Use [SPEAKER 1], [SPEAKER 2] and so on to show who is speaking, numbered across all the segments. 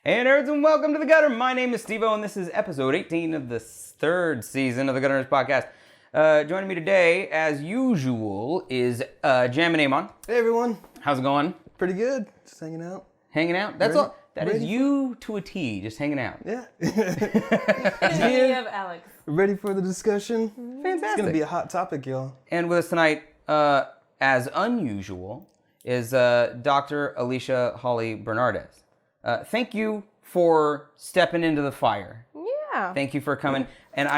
[SPEAKER 1] Hey nerds, and welcome to The Gutter. My name is Steve-O, and this is episode 18 of the third season of The Gutter Nerds podcast. Joining me today, as usual, is Jam and Amon.
[SPEAKER 2] Hey everyone.
[SPEAKER 1] How's it going?
[SPEAKER 2] Pretty good. Just hanging out.
[SPEAKER 1] Hanging out? That's all. That is you to a T, just hanging out.
[SPEAKER 2] Yeah.
[SPEAKER 3] Me of Alex.
[SPEAKER 2] Ready for the discussion?
[SPEAKER 1] Fantastic.
[SPEAKER 2] It's gonna be a hot topic, y'all.
[SPEAKER 1] And with us tonight, as unusual, is Dr. Alicia Hawley-Bernardez. Thank you for stepping into the fire.
[SPEAKER 3] Yeah.
[SPEAKER 1] Thank you for coming. And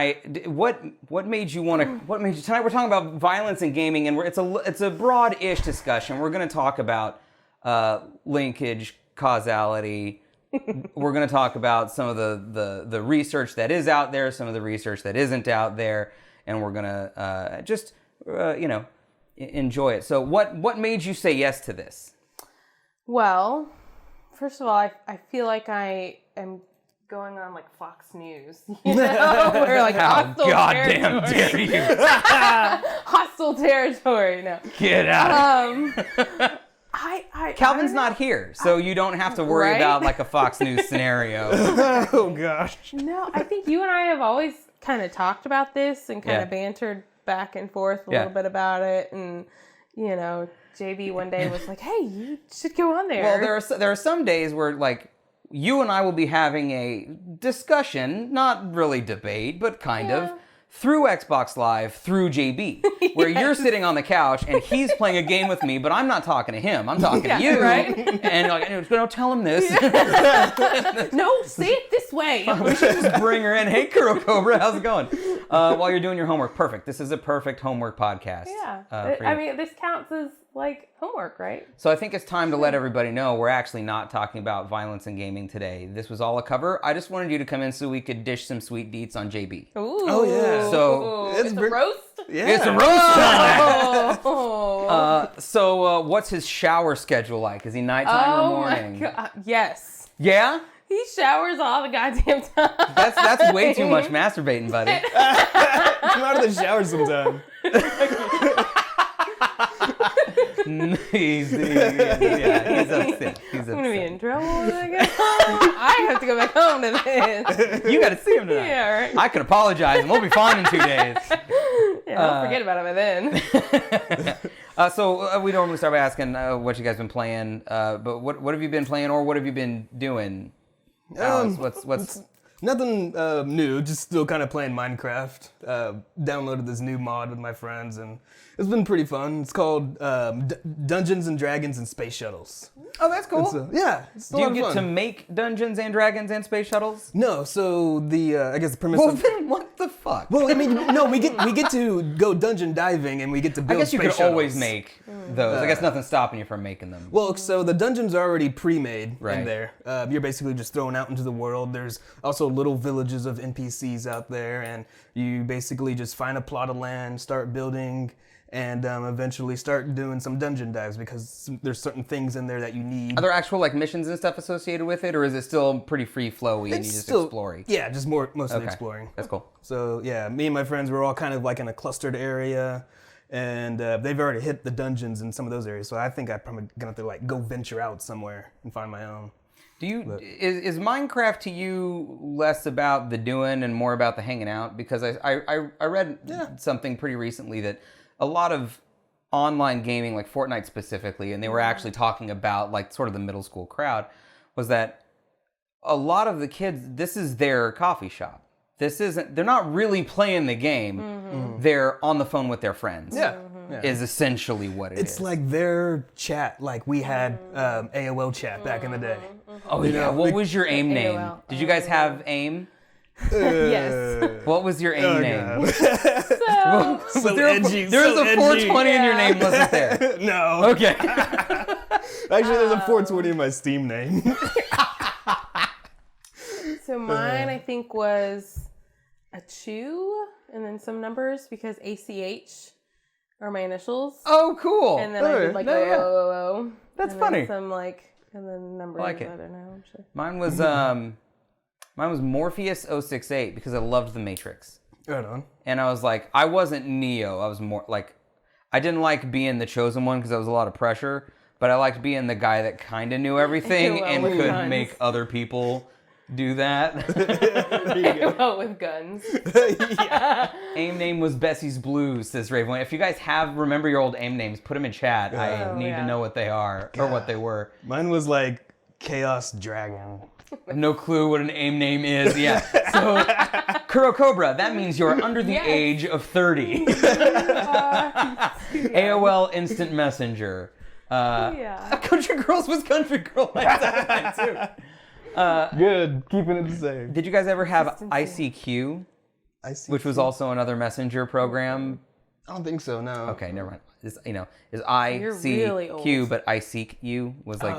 [SPEAKER 1] what made you want to? What made you tonight? We're talking about violence in gaming, and it's a broad-ish discussion. We're going to talk about linkage, causality. We're going to talk about some of the research that is out there, some of the research that isn't out there, and we're going to just enjoy it. So, what made you say yes to this?
[SPEAKER 3] Well, first of all, I feel like I am going on like Fox News. You know? We're like hostile
[SPEAKER 1] goddamn dare you!
[SPEAKER 3] Hostile territory. No.
[SPEAKER 1] Get out! Calvin's not here, so you don't have to worry about like a Fox News scenario.
[SPEAKER 2] Oh gosh.
[SPEAKER 3] No, I think you and I have always kind of talked about this and kind of bantered back and forth a little bit about it, and you know, JB one day was like, "Hey, you should go on there."
[SPEAKER 1] Well, there are some days where like you and I will be having a discussion, not really debate, but kind of, through Xbox Live, through JB, where you're sitting on the couch and he's playing a game with me, but I'm not talking to him. I'm talking to you.
[SPEAKER 3] Right?
[SPEAKER 1] And like, no, tell him this.
[SPEAKER 3] No, say it this way.
[SPEAKER 1] We should just bring her in. Hey, Kuro Cobra, how's it going? While you're doing your homework. Perfect. This is a perfect homework podcast.
[SPEAKER 3] Yeah.
[SPEAKER 1] For you.
[SPEAKER 3] I mean, this counts as like homework, right?
[SPEAKER 1] So I think it's time to let everybody know we're actually not talking about violence in gaming today. This was all a cover. I just wanted you to come in so we could dish some sweet deets on JB.
[SPEAKER 3] Ooh.
[SPEAKER 2] Oh yeah.
[SPEAKER 1] So
[SPEAKER 3] it's a roast?
[SPEAKER 2] Yeah.
[SPEAKER 1] it's a roast time!
[SPEAKER 3] Oh.
[SPEAKER 1] So what's his shower schedule like? Is he nighttime or morning?
[SPEAKER 3] My God. Yes.
[SPEAKER 1] Yeah?
[SPEAKER 3] He showers all the goddamn time.
[SPEAKER 1] That's way too much masturbating, buddy.
[SPEAKER 2] Come out of the shower sometime.
[SPEAKER 1] He's upset.
[SPEAKER 3] I'm gonna be in trouble when I get home. I have to go back home to this.
[SPEAKER 1] You gotta see him tonight.
[SPEAKER 3] Yeah, right.
[SPEAKER 1] I can apologize and we'll be fine in 2 days.
[SPEAKER 3] Yeah, I'll forget about it by then.
[SPEAKER 1] So we normally start by asking what you guys been playing, but what have you been playing or what have you been doing? Alex, what's
[SPEAKER 2] Nothing new, just still kind of playing Minecraft. Downloaded this new mod with my friends, and it's been pretty fun. It's called Dungeons and Dragons and Space Shuttles.
[SPEAKER 1] Oh, that's cool.
[SPEAKER 2] It's a
[SPEAKER 1] Do
[SPEAKER 2] lot
[SPEAKER 1] you
[SPEAKER 2] of
[SPEAKER 1] get
[SPEAKER 2] fun.
[SPEAKER 1] to make Dungeons and Dragons and space shuttles?
[SPEAKER 2] No, so the I guess the premise
[SPEAKER 1] Well,
[SPEAKER 2] of
[SPEAKER 1] then what the fuck?
[SPEAKER 2] well, I mean, no, we get to go dungeon diving and we get to
[SPEAKER 1] I
[SPEAKER 2] build.
[SPEAKER 1] guess you
[SPEAKER 2] space
[SPEAKER 1] could always
[SPEAKER 2] shuttles.
[SPEAKER 1] make those. I guess nothing's stopping you from making them.
[SPEAKER 2] Well, so the dungeons are already pre-made
[SPEAKER 1] Right.
[SPEAKER 2] in there. You're basically just thrown out into the world. There's also little villages of NPCs out there, and you basically just find a plot of land, start building, and eventually start doing some dungeon dives because there's certain things in there that you need.
[SPEAKER 1] Are there actual like missions and stuff associated with it, or is it still pretty free flowy and you just exploring?
[SPEAKER 2] Yeah, just mostly exploring.
[SPEAKER 1] That's cool.
[SPEAKER 2] So yeah, me and my friends were all kind of like in a clustered area, and they've already hit the dungeons in some of those areas. So I think I'm probably gonna have to like go venture out somewhere and find my own.
[SPEAKER 1] Is Minecraft to you less about the doing and more about the hanging out? Because I read something pretty recently that a lot of online gaming, like Fortnite specifically, and they were actually talking about like sort of the middle school crowd, was that a lot of the kids, this is their coffee shop. They're not really playing the game. Mm-hmm. They're on the phone with their friends.
[SPEAKER 2] Yeah.
[SPEAKER 1] Is essentially what it is.
[SPEAKER 2] It's like their chat, like we had AOL chat back in the day.
[SPEAKER 1] Oh yeah. What was your AIM name?
[SPEAKER 3] AOL.
[SPEAKER 1] Did you guys have AIM?
[SPEAKER 3] Yes.
[SPEAKER 1] What was your AIM name?
[SPEAKER 2] So edgy.
[SPEAKER 1] There was
[SPEAKER 2] so
[SPEAKER 1] a 420 in your name, wasn't there?
[SPEAKER 2] No.
[SPEAKER 1] Okay.
[SPEAKER 2] Actually, there's a 420 in my Steam name.
[SPEAKER 3] So mine, I think, was a 2 and then some numbers because ACH are my initials.
[SPEAKER 1] Oh, cool.
[SPEAKER 3] And then I did like O.
[SPEAKER 1] That's
[SPEAKER 3] and
[SPEAKER 1] funny.
[SPEAKER 3] Then some like, and then numbers.
[SPEAKER 1] I like it.
[SPEAKER 3] I don't know. Actually.
[SPEAKER 1] Mine was Morpheus 068 because I loved The Matrix.
[SPEAKER 2] Right on.
[SPEAKER 1] And I was like, I wasn't Neo. I was more like, I didn't like being the chosen one because there was a lot of pressure. but I liked being the guy that kind of knew everything
[SPEAKER 3] Well,
[SPEAKER 1] and
[SPEAKER 3] with
[SPEAKER 1] could
[SPEAKER 3] guns.
[SPEAKER 1] make other people do that.
[SPEAKER 3] Well, with guns.
[SPEAKER 1] AIM name was Bessie's Blues, says Raven. If you guys remember your old AIM names, put them in chat. I need to know what they are or what they were.
[SPEAKER 2] Mine was like Chaos Dragon.
[SPEAKER 1] I have no clue what an AIM name is. Yeah. So, Kurokobra, that means you're under the age of 30. AOL Instant Messenger. Country Girls was Country Girl last time, too.
[SPEAKER 2] Good, keeping it the same.
[SPEAKER 1] Did you guys ever have ICQ? Which was also another messenger program?
[SPEAKER 2] I don't think so, no.
[SPEAKER 1] Okay, never mind. Is ICQ,
[SPEAKER 3] really old.
[SPEAKER 1] but I Seek You was like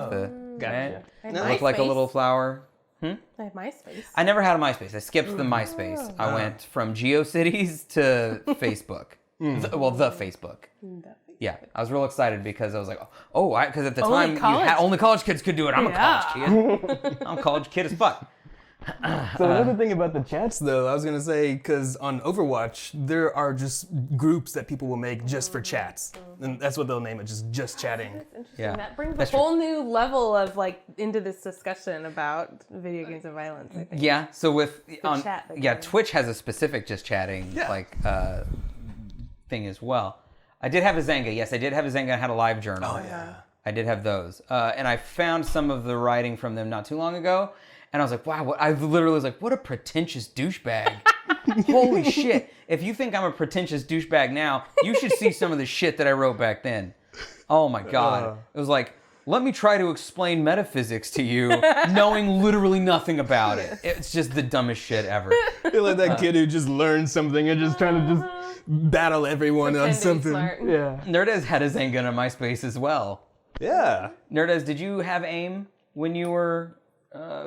[SPEAKER 2] Gotcha.
[SPEAKER 1] It looked like a little flower.
[SPEAKER 3] I have MySpace.
[SPEAKER 1] I never had a MySpace. I skipped the MySpace. I went from GeoCities to Facebook. The Facebook. Yeah, I was real excited because I was like, because at the time only college kids could do it. I'm a college kid. I'm a college kid as fuck.
[SPEAKER 2] So another thing about the chats, though, I was going to say, because on Overwatch, there are just groups that people will make just for chats. And that's what they'll name it, just chatting.
[SPEAKER 3] That's interesting.
[SPEAKER 1] Yeah.
[SPEAKER 3] That brings a whole new level of into this discussion about video games and violence, I think.
[SPEAKER 1] Yeah, so
[SPEAKER 3] chat
[SPEAKER 1] Twitch has a specific just chatting thing as well. I did have a Zanga. Yes, I did have a Zanga. I had a live journal.
[SPEAKER 2] Oh, yeah.
[SPEAKER 1] I did have those. And I found some of the writing from them not too long ago. And I was like, wow, I literally was like, what a pretentious douchebag. Holy shit. If you think I'm a pretentious douchebag now, you should see some of the shit that I wrote back then. Oh my God. It was like, let me try to explain metaphysics to you, knowing literally nothing about it. It's just the dumbest shit ever.
[SPEAKER 2] You're like that kid who just learned something and just trying to just battle everyone on something.
[SPEAKER 3] Smart.
[SPEAKER 2] Yeah.
[SPEAKER 1] Nerdez had a Zanga on MySpace as well.
[SPEAKER 2] Yeah.
[SPEAKER 1] Nerdez, did you have AIM when you were...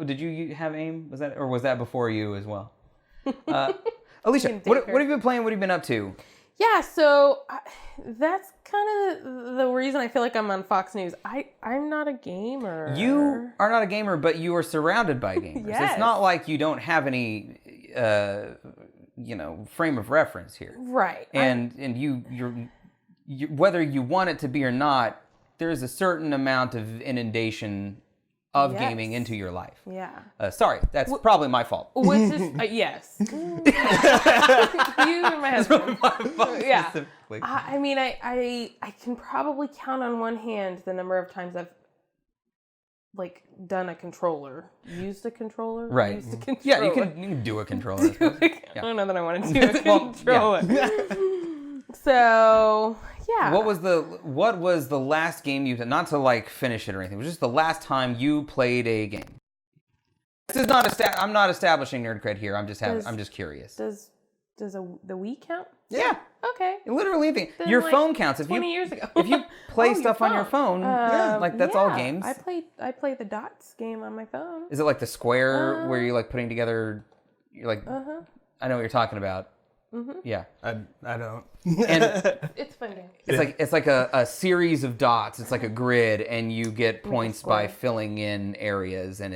[SPEAKER 1] did you have AIM? Was that before you as well? Alicia, what have you been playing? What have you been up to?
[SPEAKER 3] Yeah, so that's kind of the reason I feel like I'm on Fox News. I'm not a gamer.
[SPEAKER 1] You are not a gamer, but you are surrounded by gamers.
[SPEAKER 3] Yes.
[SPEAKER 1] It's not like you don't have any, frame of reference here.
[SPEAKER 3] Right.
[SPEAKER 1] And you whether you want it to be or not, there's a certain amount of inundation of gaming into your life.
[SPEAKER 3] Yeah.
[SPEAKER 1] Sorry, that's probably my fault.
[SPEAKER 3] Which is, yes. You and my husband.
[SPEAKER 1] My fault specifically.
[SPEAKER 3] I mean, I can probably count on one hand the number of times I've done a controller. Used a controller?
[SPEAKER 1] Right.
[SPEAKER 3] Used a controller.
[SPEAKER 1] Yeah, you can do a controller.
[SPEAKER 3] I don't know that I want to do a controller. So, yeah.
[SPEAKER 1] What was the last game you did? Not to finish it or anything. It was just the last time you played a game. This is not I'm not establishing nerd cred here. I'm just curious.
[SPEAKER 3] Does the Wii count?
[SPEAKER 1] Yeah.
[SPEAKER 3] Okay.
[SPEAKER 1] Literally anything.
[SPEAKER 3] Then,
[SPEAKER 1] Your phone counts.
[SPEAKER 3] 20 years ago.
[SPEAKER 1] If you play stuff on your phone, that's all games.
[SPEAKER 3] I played the Dots game on my phone.
[SPEAKER 1] Is it like the Square where you're putting together? You're I know what you're talking about. Mm-hmm. Yeah.
[SPEAKER 2] I don't.
[SPEAKER 1] And
[SPEAKER 3] it's a fun game.
[SPEAKER 1] It's like a series of dots. It's like a grid, and you get points by filling in areas, and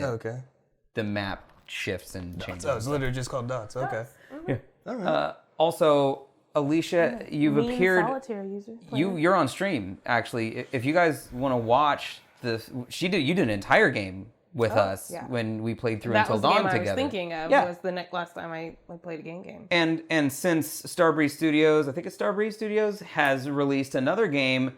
[SPEAKER 1] the map shifts and changes.
[SPEAKER 2] Oh, it's literally just called Dots. Okay.
[SPEAKER 1] Yeah. All right. Also, Alicia, you've appeared.
[SPEAKER 3] Solitaire user.
[SPEAKER 1] You're on stream actually. If you guys want to watch this, you did an entire game with us when we played through Until Dawn together.
[SPEAKER 3] That was the game I was thinking of. Was the last time I played a game.
[SPEAKER 1] And since Starbreeze Studios, I think it's Starbreeze Studios, has released another game,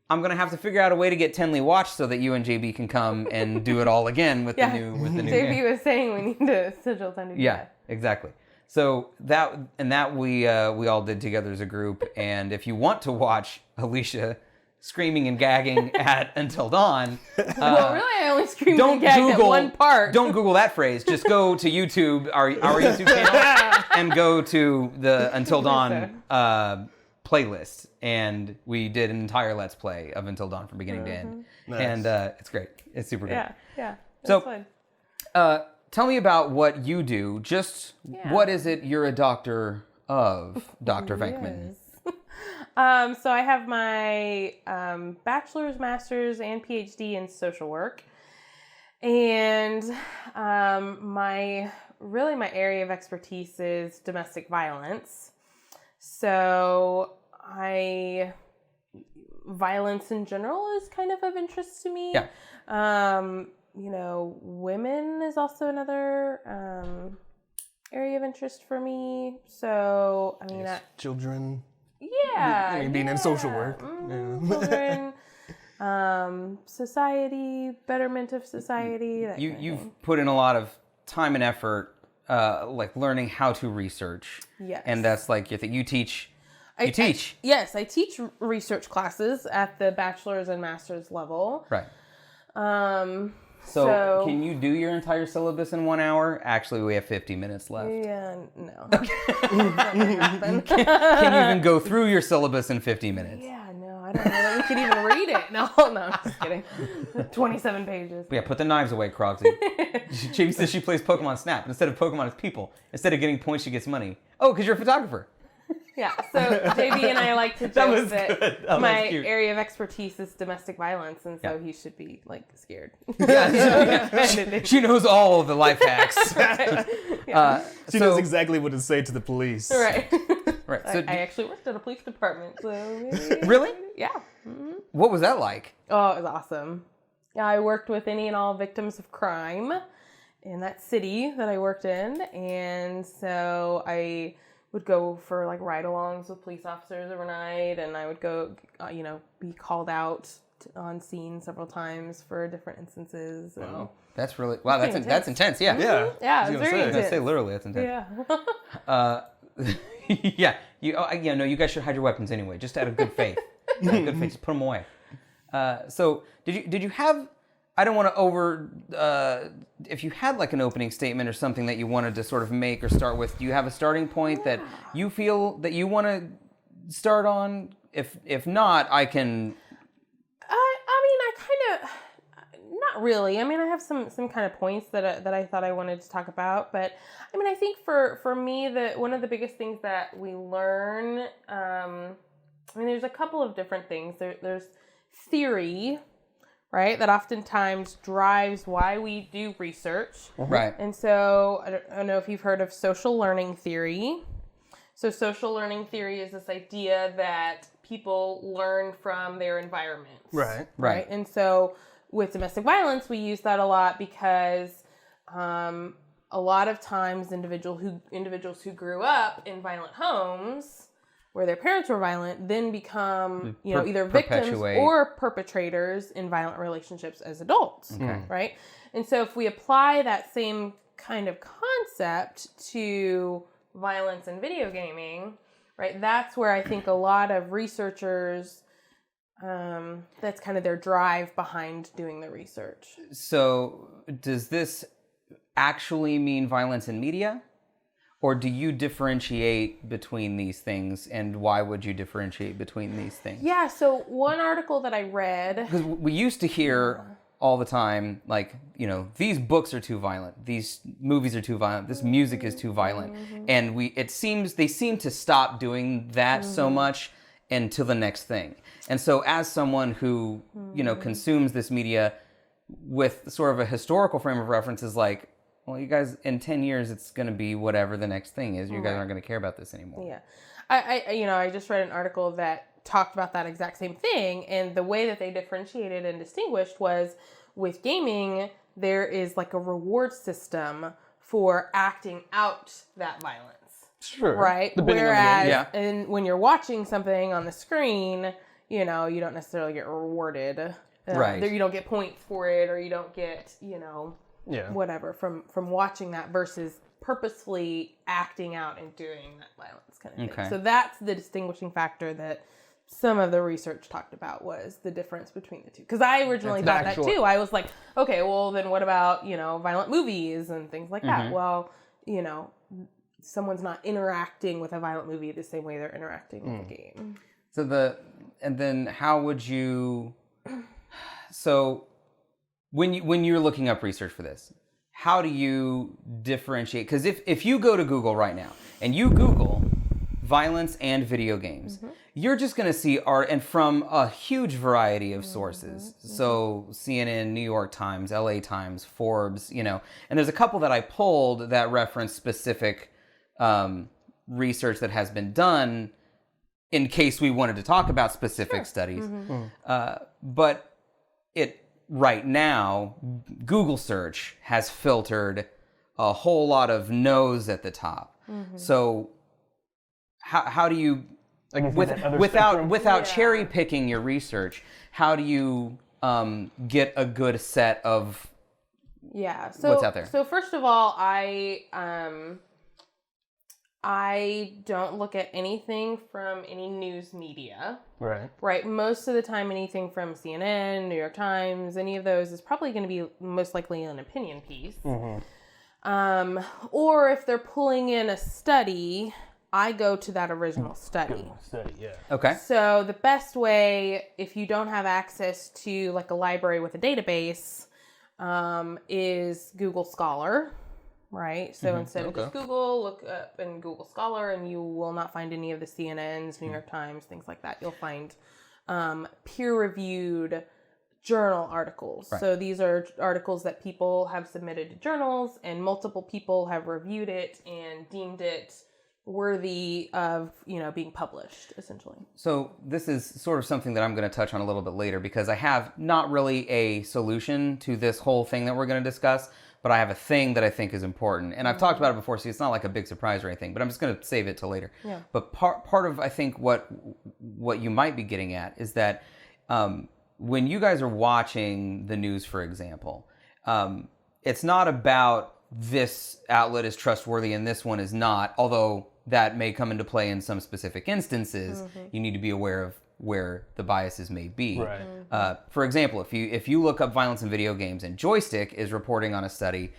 [SPEAKER 1] I'm gonna have to figure out a way to get Tenley watched so that you and JB can come and do it all again with the new
[SPEAKER 3] JB
[SPEAKER 1] game.
[SPEAKER 3] was saying we need to schedule time to do that.
[SPEAKER 1] Exactly. So that we all did together as a group. And if you want to watch Alicia screaming and gagging at Until Dawn.
[SPEAKER 3] Well, really, I only screamed and gagged at one part.
[SPEAKER 1] Don't Google that phrase. Just go to YouTube, our YouTube channel, and go to the Until Dawn playlist. And we did an entire Let's Play of Until Dawn from beginning to end. Nice. And it's great. It's super good.
[SPEAKER 3] Yeah.
[SPEAKER 1] So,
[SPEAKER 3] fun.
[SPEAKER 1] Tell me about what you do. Just what is it you're a doctor of, Dr. Venkman?
[SPEAKER 3] So I have my bachelor's, master's, and PhD in social work. And my area of expertise is domestic violence. So violence in general is kind of interest to me.
[SPEAKER 1] Yeah.
[SPEAKER 3] Women is also another area of interest for me. So, I mean,
[SPEAKER 2] children.
[SPEAKER 3] Yeah.
[SPEAKER 2] Being in social work.
[SPEAKER 3] Children, society, betterment of society.
[SPEAKER 1] You've put in a lot of time and effort, like learning how to research.
[SPEAKER 3] Yes.
[SPEAKER 1] And that's like your thing. You teach.
[SPEAKER 3] Yes, I teach research classes at the bachelor's and master's level.
[SPEAKER 1] Right. So can you do your entire syllabus in 1 hour? Actually, we have 50 minutes left.
[SPEAKER 3] Yeah, no.
[SPEAKER 1] Can you even go through your syllabus in 50 minutes?
[SPEAKER 3] Yeah, no, I don't know that we could even read it. No, I'm just kidding. 27 pages.
[SPEAKER 1] Yeah, put the knives away, Crogsy. Jamie says she plays Pokemon Snap. Instead of Pokemon, it's people. Instead of getting points, she gets money. Oh, because you're a photographer.
[SPEAKER 3] Yeah, so JB and I like to joke that my area of expertise is domestic violence, and so he should be, like, scared.
[SPEAKER 1] Yeah, she knows all of the life hacks.
[SPEAKER 3] Right.
[SPEAKER 2] She knows exactly what to say to the police.
[SPEAKER 3] Right.
[SPEAKER 1] Right.
[SPEAKER 3] So I actually worked at a police department, so...
[SPEAKER 1] Really?
[SPEAKER 3] Yeah. Mm-hmm.
[SPEAKER 1] What was that like?
[SPEAKER 3] Oh, it was awesome. Yeah, I worked with any and all victims of crime in that city that I worked in, and so I would go for like ride-alongs with police officers overnight, and I would go, be called out on scene several times for different instances. And
[SPEAKER 1] wow, that's intense. Yeah,
[SPEAKER 3] mm-hmm. Yeah, it's very intense.
[SPEAKER 1] I say literally, that's intense. Yeah. Yeah. You guys should hide your weapons anyway, just out of good faith. Just put them away. So did you have? I don't want to if you had like an opening statement or something that you wanted to sort of make or start with, do you have a starting point that you feel that you want to start on? If not, I can...
[SPEAKER 3] Not really. I mean, I have some kind of points that I thought I wanted to talk about, but I mean, I think for me, one of the biggest things that we learn, there's a couple of different things. There's theory, right? That oftentimes drives why we do research.
[SPEAKER 1] Right.
[SPEAKER 3] And so I don't know if you've heard of social learning theory. So social learning theory is this idea that people learn from their environments.
[SPEAKER 2] Right.
[SPEAKER 3] And so with domestic violence, we use that a lot because a lot of times individuals who grew up in violent homes where their parents were violent then become either victims or perpetrators in violent relationships as adults.
[SPEAKER 1] Okay.
[SPEAKER 3] Right? And so if we apply that same kind of concept to violence in video gaming, right, that's where I think a lot of researchers, that's kind of their drive behind doing the research. So
[SPEAKER 1] does this actually mean violence in media? Or do you differentiate between these things, and why would you differentiate between these things?
[SPEAKER 3] Yeah, so one article that I read...
[SPEAKER 1] Because we used to hear all the time, like, these books are too violent, these movies are too violent, this music is too violent. And they seem to stop doing that so much until the next thing. And so as someone who, consumes this media with sort of a historical frame of reference is like, well, you guys, in 10 years, it's going to be whatever the next thing is. You guys aren't going to care about this anymore.
[SPEAKER 3] Yeah. I just read an article that talked about that exact same thing. And the way that they differentiated and distinguished was with gaming, there is like a reward system for acting out that violence.
[SPEAKER 2] Sure.
[SPEAKER 3] Right? Whereas when you're watching something on the screen, you don't necessarily get rewarded.
[SPEAKER 1] Right.
[SPEAKER 3] You don't get points for it, or you don't get, whatever from watching that versus purposefully acting out and doing that violence kind of thing.
[SPEAKER 1] Okay.
[SPEAKER 3] So that's the distinguishing factor that some of the research talked about, was the difference between the two. Because I originally thought that too. I was like, okay, well then what about, violent movies and things like that? Well, someone's not interacting with a violent movie the same way they're interacting with a game.
[SPEAKER 1] And then how would you... So... When you're looking up research for this, how do you differentiate? Because if you go to Google right now and you Google violence and video games, you're just going to see art, and from a huge variety of sources. So CNN, New York Times, LA Times, Forbes, and there's a couple that I pulled that reference specific research that has been done in case we wanted to talk about specific studies. But right now, Google search has filtered a whole lot of no's at the top. So how do you, without cherry picking your research, how do you get a good set of what's out there?
[SPEAKER 3] So first of all, I don't look at anything from any news media. Right. Most of the time, anything from CNN, New York Times, any of those is probably going to be most likely an opinion piece. Or if they're pulling in a study, I go to that original study.
[SPEAKER 1] Okay.
[SPEAKER 3] So the best way, if you don't have access to like a library with a database, is Google Scholar. Right. So instead of just Google, look up in Google Scholar, and you will not find any of the CNNs, New York Times, things like that. You'll find peer-reviewed journal articles. So these are articles that people have submitted to journals, and multiple people have reviewed it and deemed it worthy of, being published, essentially.
[SPEAKER 1] So this is sort of something that I'm going to touch on a little bit later, because I have not really a solution to this whole thing that we're going to discuss, but I have a thing that I think is important. And I've talked about it before, so it's not like a big surprise or anything, but I'm just going to save it till later.
[SPEAKER 3] Yeah.
[SPEAKER 1] But part of, I think, what you might be getting at is that when you guys are watching the news, for example, it's not about this outlet is trustworthy and this one is not, although that may come into play in some specific instances. You need to be aware of where the biases may be. For example, if you look up violence in video games and Joystick is reporting on a study,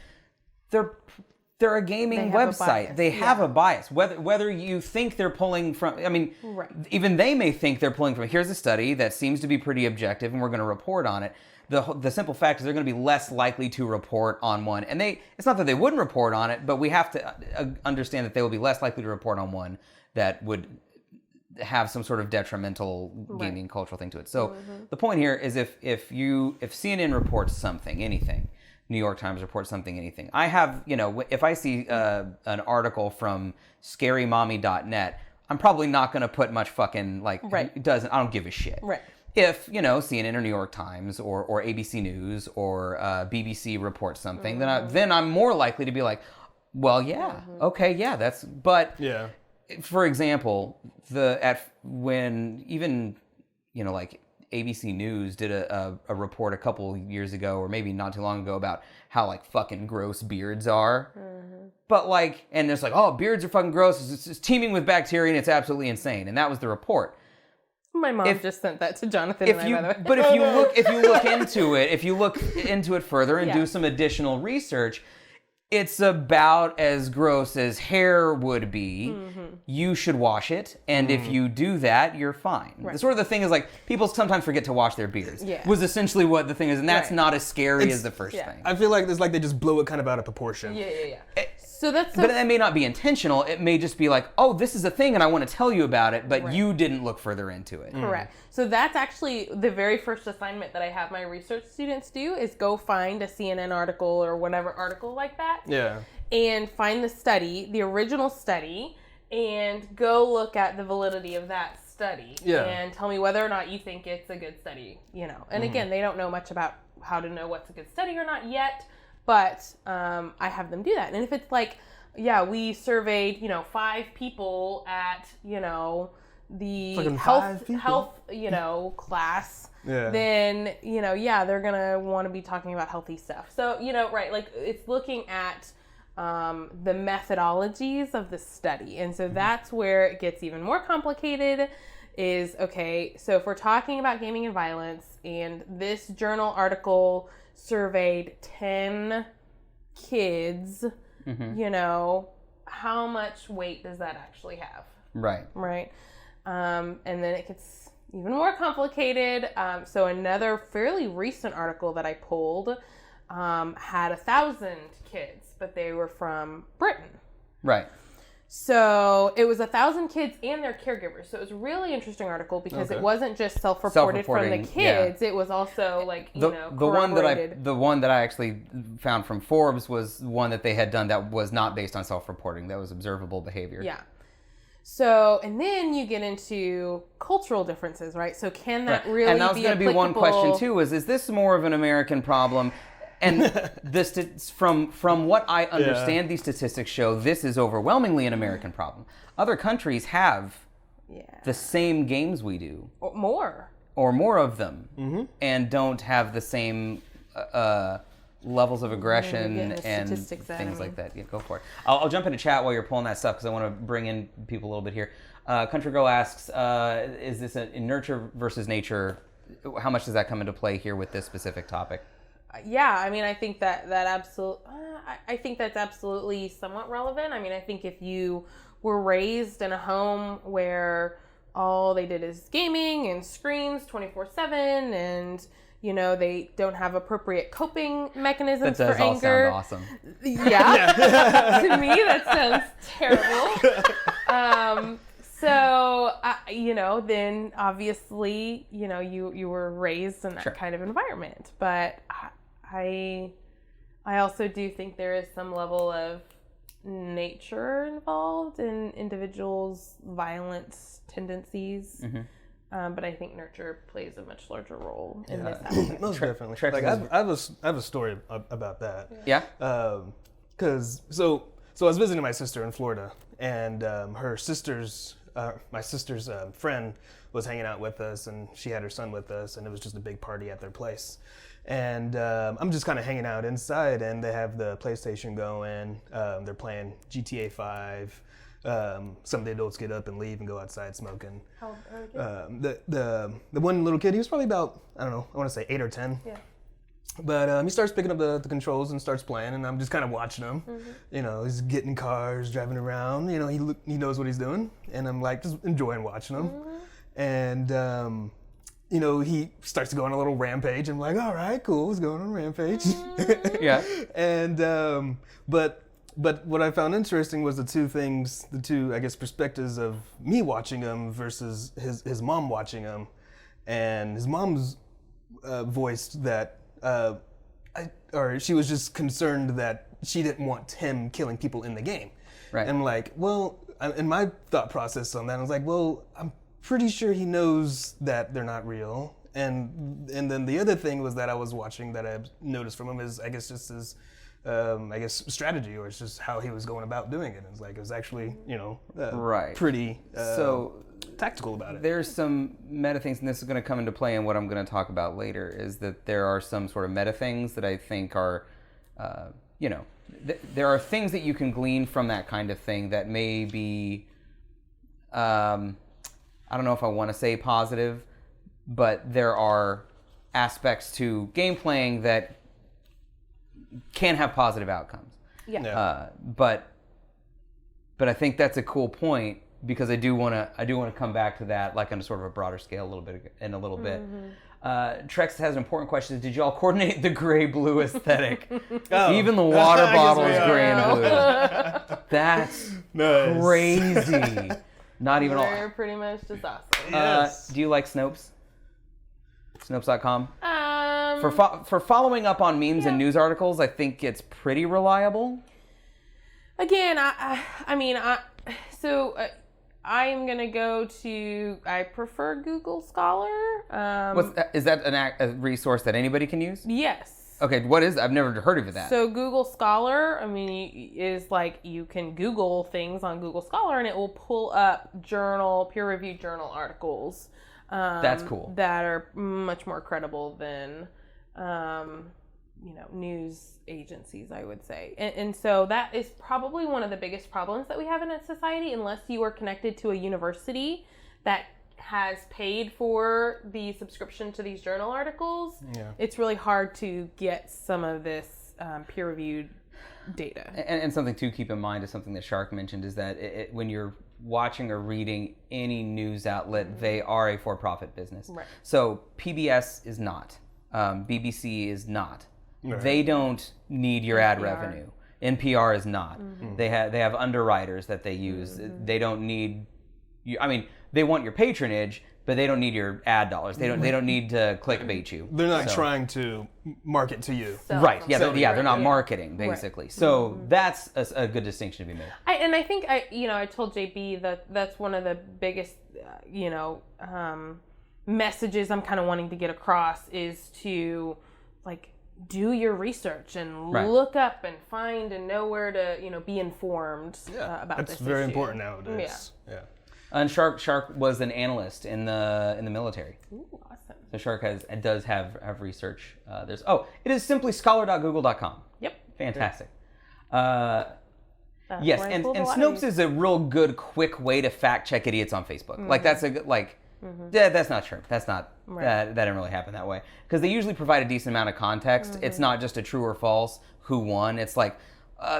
[SPEAKER 1] they're a gaming website. They have a bias. Whether you think they're pulling from, even they may think they're pulling from, here's a study that seems to be pretty objective and we're going to report on it. The simple fact is they're going to be less likely to report on one. And it's not that they wouldn't report on it, but we have to understand that they will be less likely to report on one that would have some sort of detrimental gaming cultural thing to it. So the point here is if CNN reports something, anything, New York Times reports something, anything, I have, if I see an article from scarymommy.net, I'm probably not going to put much fucking I don't give a shit. If, CNN or New York Times or ABC News or BBC reports something, then I'm more likely to be like, well, yeah, okay, yeah, that's, but for example, when even, like ABC News did a report a couple years ago, or maybe not too long ago, about how like fucking gross beards are. But and it's like, oh, beards are fucking gross. It's teeming with bacteria and it's absolutely insane. And that was the report.
[SPEAKER 3] My mom just sent that to Jonathan and I, by the way.
[SPEAKER 1] But if you look into it further and do some additional research, it's about as gross as hair would be. You should wash it, and if you do that, you're fine. The thing is, people sometimes forget to wash their beards. Was essentially what the thing is, and that's not as scary as the first thing.
[SPEAKER 2] I feel like it's like they just blow it kind of out of proportion.
[SPEAKER 3] But
[SPEAKER 1] that may not be intentional. It may just be like, oh, this is a thing and I want to tell you about it, but you didn't look further into it.
[SPEAKER 3] Correct. So that's actually the very first assignment that I have my research students do, is go find a CNN article or whatever article like that. And find the study, the original study, and go look at the validity of that study. And tell me whether or not you think it's a good study, And again, they don't know much about how to know what's a good study or not yet. But I have them do that. And if it's like, we surveyed, 5 people at, the health, class, then, they're going to want to be talking about healthy stuff. So, it's looking at the methodologies of the study. And so that's where it gets even more complicated is, okay, so if we're talking about gaming and violence, and this journal article surveyed 10 kids, how much weight does that actually have? Right. And then it gets even more complicated. So another fairly recent article that I pulled had 1,000 kids, but they were from Britain. So it was 1,000 kids and their caregivers. So it was a really interesting article because it wasn't just self-reported from the kids. It was also corroborated.
[SPEAKER 1] The one that I actually found from Forbes was one that they had done that was not based on self-reporting. That was observable behavior.
[SPEAKER 3] So, and then you get into cultural differences, right? So can that really be
[SPEAKER 1] And that was going to be one question too, is this more of an American problem? And from what I understand, these statistics show this is overwhelmingly an American problem. Other countries have the same games we do. Or more of them. And don't have the same levels of aggression and things like that. Yeah, go for it. I'll jump into chat while you're pulling that stuff because I want to bring in people a little bit here. Country Girl asks, is this in nurture versus nature? How much does that come into play here with this specific topic?
[SPEAKER 3] Yeah, I mean, I think that I think that's absolutely somewhat relevant. I mean, I think if you were raised in a home where all they did is gaming and screens 24/7 and they don't have appropriate coping mechanisms for anger.
[SPEAKER 1] That does all sound awesome.
[SPEAKER 3] Yeah. To me, that sounds terrible. So, then obviously, you were raised in that kind of environment. But I also do think there is some level of nature involved in individuals' violent tendencies. But I think nurture plays a much larger role in this aspect.
[SPEAKER 2] Most definitely. Like I have a story about that.
[SPEAKER 1] Yeah.
[SPEAKER 2] Because so I was visiting my sister in Florida, and her sister's my sister's friend was hanging out with us, and she had her son with us, and it was just a big party at their place. And I'm just kind of hanging out inside, and they have the PlayStation going. They're playing GTA 5. Some of the adults get up and leave and go outside smoking.
[SPEAKER 3] How old are you?
[SPEAKER 2] The one little kid, he was probably about, I don't know, I want to say 8 or 10.
[SPEAKER 3] Yeah.
[SPEAKER 2] But he starts picking up the controls and starts playing, and I'm just kind of watching him. He's getting cars, driving around. He knows what he's doing, and I'm like just enjoying watching him. And he starts to go on a little rampage. I'm like, all right, cool, he's going on a rampage.
[SPEAKER 1] Yeah.
[SPEAKER 2] And but what I found interesting was the two, I guess, perspectives of me watching him versus his mom watching him. And his mom's voiced that, she was just concerned that she didn't want him killing people in the game.
[SPEAKER 1] Right.
[SPEAKER 2] And I'm like, well, and my thought process on that, I was like, well, I'm pretty sure he knows that they're not real. And then the other thing was that I was watching that I noticed from him is, I guess, just his strategy, or it's just how he was going about doing it. It was actually, pretty tactical about it.
[SPEAKER 1] There's some meta things, and this is going to come into play in what I'm going to talk about later, is that there are some sort of meta things that I think are, there are things that you can glean from that kind of thing that may be, I don't know if I want to say positive, but there are aspects to game playing that can have positive outcomes.
[SPEAKER 3] Yeah.
[SPEAKER 1] But I think that's a cool point, because I do want to come back to that, like on a sort of a broader scale a little bit. Trex has an important question. Did y'all coordinate the gray-blue aesthetic? Even the water bottle is gray and blue. That's crazy. Not even all.
[SPEAKER 3] They're pretty much just awesome.
[SPEAKER 2] Yes.
[SPEAKER 1] Do you like Snopes? Snopes.com? For following up on memes and news articles, I think it's pretty reliable.
[SPEAKER 3] Again, I'm gonna go to. I prefer Google Scholar.
[SPEAKER 1] Is that a resource that anybody can use?
[SPEAKER 3] Yes.
[SPEAKER 1] Okay, what is? I've never heard of that.
[SPEAKER 3] So Google Scholar, is like you can Google things on Google Scholar, and it will pull up peer-reviewed journal articles.
[SPEAKER 1] That's cool.
[SPEAKER 3] That are much more credible than, news agencies, I would say. And so that is probably one of the biggest problems that we have in a society, unless you are connected to a university that has paid for the subscription to these journal articles. Yeah. It's really hard to get some of this peer-reviewed data.
[SPEAKER 1] And something to keep in mind is something that Shark mentioned, is that when you're watching or reading any news outlet, they are a for-profit business.
[SPEAKER 3] Right.
[SPEAKER 1] So PBS is not. BBC is not.
[SPEAKER 2] Right.
[SPEAKER 1] They don't need your ad revenue. NPR is not. Mm-hmm. They have underwriters that they use. Mm-hmm. They don't need you. They want your patronage. but they don't need your ad dollars. They don't need to clickbait you.
[SPEAKER 2] They're not trying to market to you.
[SPEAKER 1] Right. Yeah. They're not marketing basically.
[SPEAKER 3] Right.
[SPEAKER 1] So that's a good distinction to be made.
[SPEAKER 3] I think I told JB that's one of the biggest messages I'm kind of wanting to get across is to like do your research and look up and find and know where to be informed about this.
[SPEAKER 2] That's very
[SPEAKER 3] issue.
[SPEAKER 2] important nowadays. Yeah.
[SPEAKER 1] And Shark was an analyst in the military.
[SPEAKER 3] Ooh, awesome.
[SPEAKER 1] So Shark does have research. It is simply scholar.google.com.
[SPEAKER 3] Yep.
[SPEAKER 1] Fantastic.
[SPEAKER 3] That's
[SPEAKER 1] Yes,
[SPEAKER 3] where I
[SPEAKER 1] and
[SPEAKER 3] pulled a lot of
[SPEAKER 1] Snopes
[SPEAKER 3] these.
[SPEAKER 1] is a real good, quick way to fact check idiots on Facebook. Like that's a good that's not true. That's not that didn't really happen that way because they usually provide a decent amount of context. It's not just a true or false who won. It's like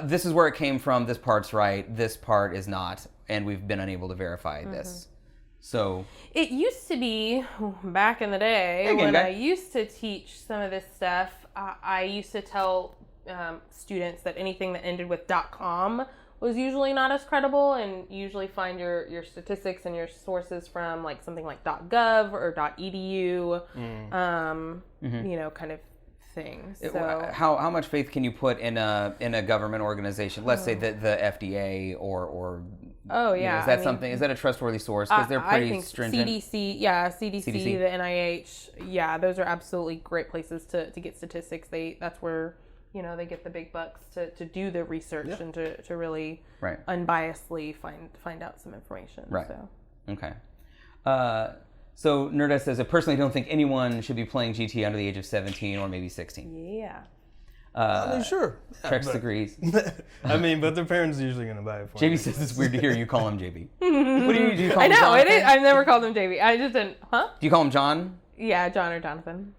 [SPEAKER 1] this is where it came from. This part's right. This part is not, and we've been unable to verify this. So
[SPEAKER 3] it used to be back in the day when I used to teach some of this stuff. I used to tell students that anything that ended with .com was usually not as credible, and usually find your statistics and your sources from like something like .gov or .edu, kind of thing. So
[SPEAKER 1] how much faith can you put in a government organization? Let's say the FDA or is that something? Is that a trustworthy source? Because they're pretty
[SPEAKER 3] I think
[SPEAKER 1] stringent.
[SPEAKER 3] CDC, the NIH, those are absolutely great places to get statistics. That's where they get the big bucks to do the research and to really unbiasedly find out some information.
[SPEAKER 1] Right.
[SPEAKER 3] So.
[SPEAKER 1] Okay. So Nerdess says, I personally don't think anyone should be playing GT under the age of 17 or maybe 16.
[SPEAKER 3] Yeah.
[SPEAKER 2] I mean, sure.
[SPEAKER 1] Trex agrees.
[SPEAKER 2] I mean, but their parents are usually going to buy it for them.
[SPEAKER 1] JB says it's weird to hear you call him JB. What do you call
[SPEAKER 3] I
[SPEAKER 1] him?
[SPEAKER 3] know,
[SPEAKER 1] Jonathan?
[SPEAKER 3] it is. I've never called him JB. I just didn't,
[SPEAKER 1] Do you call him John?
[SPEAKER 3] Yeah, John or Jonathan.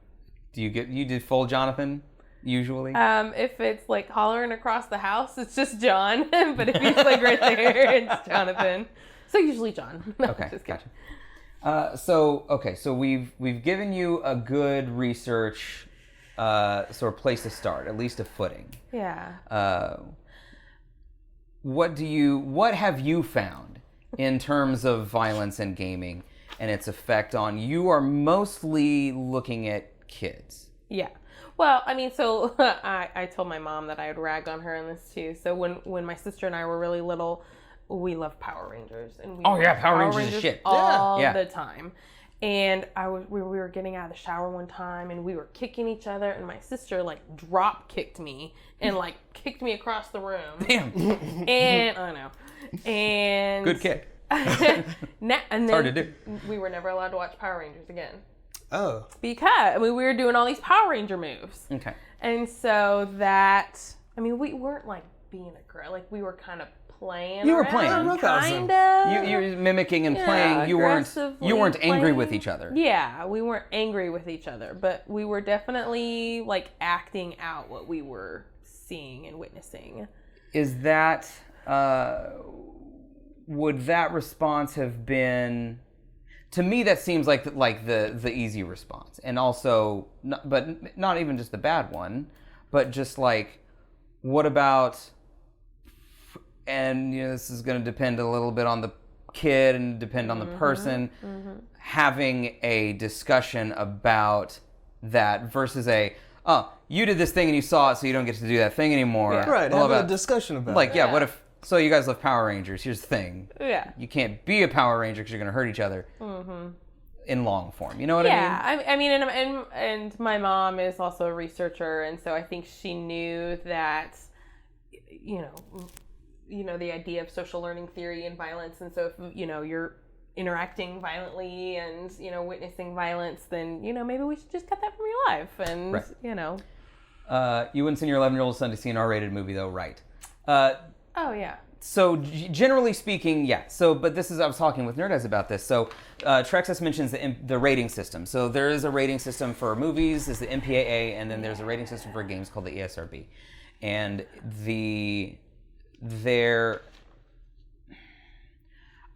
[SPEAKER 1] Do you did full Jonathan usually?
[SPEAKER 3] If it's like hollering across the house, it's just John. But if he's like right there, it's Jonathan. So usually John. No,
[SPEAKER 1] Okay,
[SPEAKER 3] just kidding.
[SPEAKER 1] gotcha. So we've given you a good research sort of place to start, at least a footing.
[SPEAKER 3] Yeah.
[SPEAKER 1] What have you found in terms of violence in gaming and its effect on? You are mostly looking at kids.
[SPEAKER 3] Yeah. Well, I mean, so I told my mom that I would rag on her on this too. So when my sister and I were really little, we loved Power Rangers, and we
[SPEAKER 1] Power Rangers is shit
[SPEAKER 3] all the time. And we were getting out of the shower one time, and we were kicking each other, and my sister like drop kicked me and like kicked me across the room.
[SPEAKER 1] Damn.
[SPEAKER 3] And I know. And
[SPEAKER 1] Good kick.
[SPEAKER 3] and then
[SPEAKER 1] Hard to do.
[SPEAKER 3] We were never allowed to watch Power Rangers again.
[SPEAKER 2] Oh.
[SPEAKER 3] Because we were doing all these Power Ranger moves.
[SPEAKER 1] Okay.
[SPEAKER 3] And so we weren't like being a girl. Like we were kind of playing.
[SPEAKER 1] You were playing.
[SPEAKER 3] Kind of.
[SPEAKER 1] You were mimicking and playing. You weren't angry with each other.
[SPEAKER 3] Yeah, we weren't angry with each other, but we were definitely like acting out what we were seeing and witnessing.
[SPEAKER 1] Is that would that response have been? To me, that seems like the easy response, and also, but not even just the bad one, but just like, what about? And this is going to depend a little bit on the kid and depend on the person. Having a discussion about that versus you did this thing and you saw it, so you don't get to do that thing anymore.
[SPEAKER 2] Yeah. Right. Have a discussion about it.
[SPEAKER 1] What if? So you guys love Power Rangers. Here's the thing.
[SPEAKER 3] Yeah.
[SPEAKER 1] You can't be a Power Ranger because you're going to hurt each other in long form. You know what I mean?
[SPEAKER 3] Yeah. I mean, and my mom is also a researcher, and so I think she knew that, the idea of social learning theory and violence. And so if, you're interacting violently and, witnessing violence, then, maybe we should just cut that from your life. And,
[SPEAKER 1] you wouldn't send your 11-year-old son to see an R-rated movie, though, right?
[SPEAKER 3] Oh, yeah.
[SPEAKER 1] So generally speaking, yeah. So, but I was talking with Nerdez about this. So, Trexus mentions the rating system. So there is a rating system for movies, there's the MPAA, and then there's a rating system for games called the ESRB. And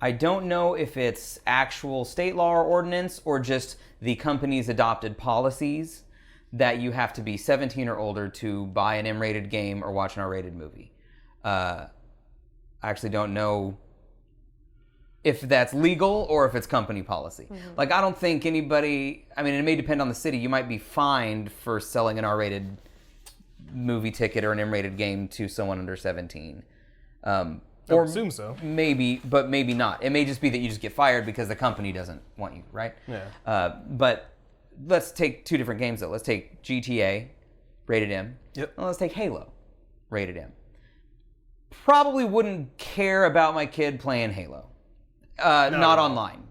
[SPEAKER 1] I don't know if it's actual state law or ordinance or just the company's adopted policies that you have to be 17 or older to buy an M-rated game or watch an R-rated movie. I actually don't know if that's legal or if it's company policy. Like, I don't think anybody, I mean, it may depend on the city. You might be fined for selling an R-rated movie ticket or an M-rated game to someone under 17.
[SPEAKER 2] I assume so.
[SPEAKER 1] Maybe, but maybe not. It may just be that you just get fired because the company doesn't want you, right?
[SPEAKER 2] Yeah.
[SPEAKER 1] But let's take two different games, though. Let's take GTA, rated M.
[SPEAKER 2] Yep.
[SPEAKER 1] And let's take Halo, rated M. Probably wouldn't care about my kid playing Halo. Not online.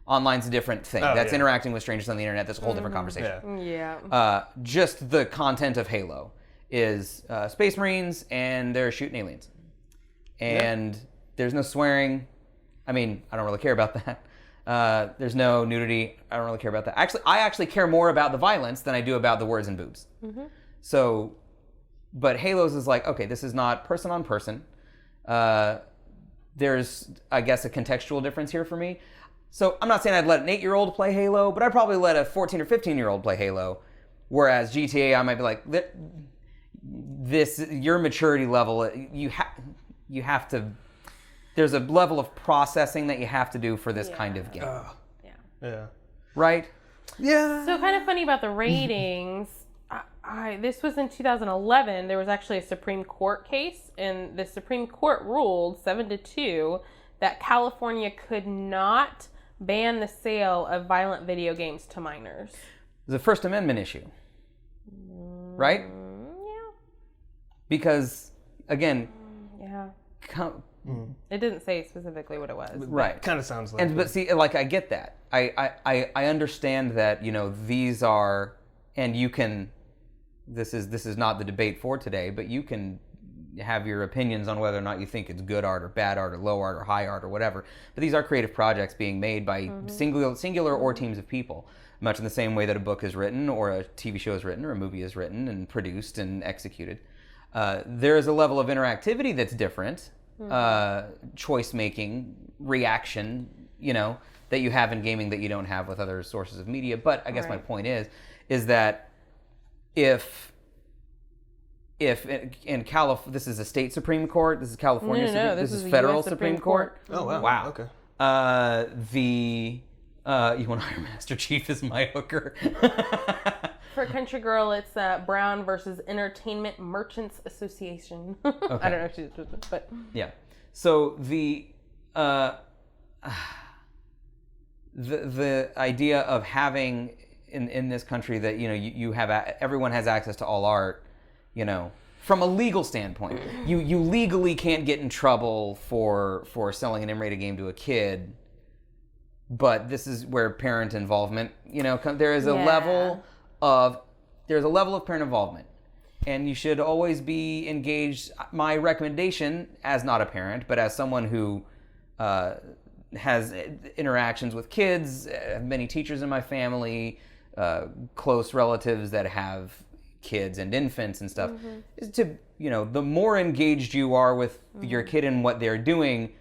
[SPEAKER 1] Online's a different thing. That's interacting with strangers on the internet. That's a whole different conversation.
[SPEAKER 3] Yeah.
[SPEAKER 1] Just the content of Halo is Space Marines and they're shooting aliens. And there's no swearing. I mean, I don't really care about that. There's no nudity. I don't really care about that. Actually, I actually care more about the violence than I do about the words and boobs. So, but Halo's is like, okay, this is not person on person. There's, I guess, a contextual difference here for me. So I'm not saying I'd let an 8-year-old play Halo, but I'd probably let a 14 or 15-year-old play Halo. Whereas GTA, I might be like, this, your maturity level, you have to, there's a level of processing that you have to do for this kind of game.
[SPEAKER 2] Yeah.
[SPEAKER 1] Right?
[SPEAKER 2] Yeah.
[SPEAKER 3] So kind of funny about the ratings. This was in 2011. There was actually a Supreme Court case, and the Supreme Court ruled 7-2 that California could not ban the sale of violent video games to minors.
[SPEAKER 1] It's a First Amendment issue, right?
[SPEAKER 3] Yeah.
[SPEAKER 1] Because, again,
[SPEAKER 3] it didn't say specifically what it was.
[SPEAKER 1] right?
[SPEAKER 2] Kind of sounds like.
[SPEAKER 1] But see, like, I get that. I understand that, these are, and you can. This is not the debate for today, but you can have your opinions on whether or not you think it's good art or bad art or low art or high art or whatever. But these are creative projects being made by singular or teams of people, much in the same way that a book is written or a TV show is written or a movie is written and produced and executed. There is a level of interactivity that's different, choice making, reaction, that you have in gaming that you don't have with other sources of media. But I guess my point is that if in California, this is a state Supreme Court, this is California, this is federal
[SPEAKER 3] US
[SPEAKER 1] Supreme Court.
[SPEAKER 2] Oh, wow.
[SPEAKER 1] Wow.
[SPEAKER 2] Okay.
[SPEAKER 1] You want to hire Master Chief as my hooker?
[SPEAKER 3] For Country Girl, it's Brown versus Entertainment Merchants Association. I don't know if she's, but
[SPEAKER 1] yeah. So the idea of having in this country that you have everyone has access to all art, from a legal standpoint, you legally can't get in trouble for selling an M-rated game to a kid, but this is where parent involvement, there is a level of parent involvement, and you should always be engaged. My recommendation, as not a parent, but as someone who has interactions with kids, many teachers in my family, close relatives that have kids and infants and stuff, is to, the more engaged you are with your kid and what they're doing,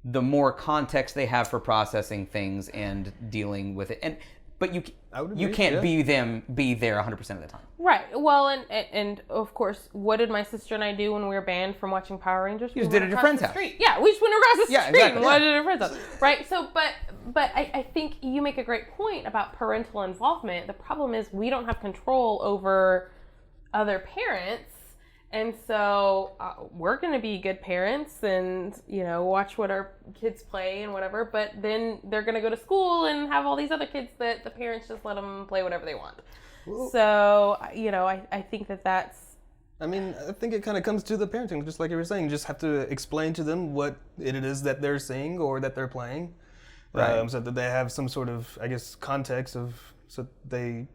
[SPEAKER 1] the more context they have for processing things and dealing with it. But you can't be there 100% of the time.
[SPEAKER 3] Right. Well, and of course, what did my sister and I do when we were banned from watching Power Rangers?
[SPEAKER 1] You just did it at your friend's house.
[SPEAKER 3] Yeah, we just went across the street
[SPEAKER 1] exactly.
[SPEAKER 3] and watched it at a friend's house. Right. So, but I think you make a great point about parental involvement. The problem is we don't have control over other parents. And so we're going to be good parents and, watch what our kids play and whatever. But then they're going to go to school and have all these other kids that the parents just let them play whatever they want. Well, so, I think that's...
[SPEAKER 2] I think it kind of comes to the parenting, just like you were saying. You just have to explain to them what it is that they're seeing or that they're playing.
[SPEAKER 1] Right.
[SPEAKER 2] So that they have some sort of, context so they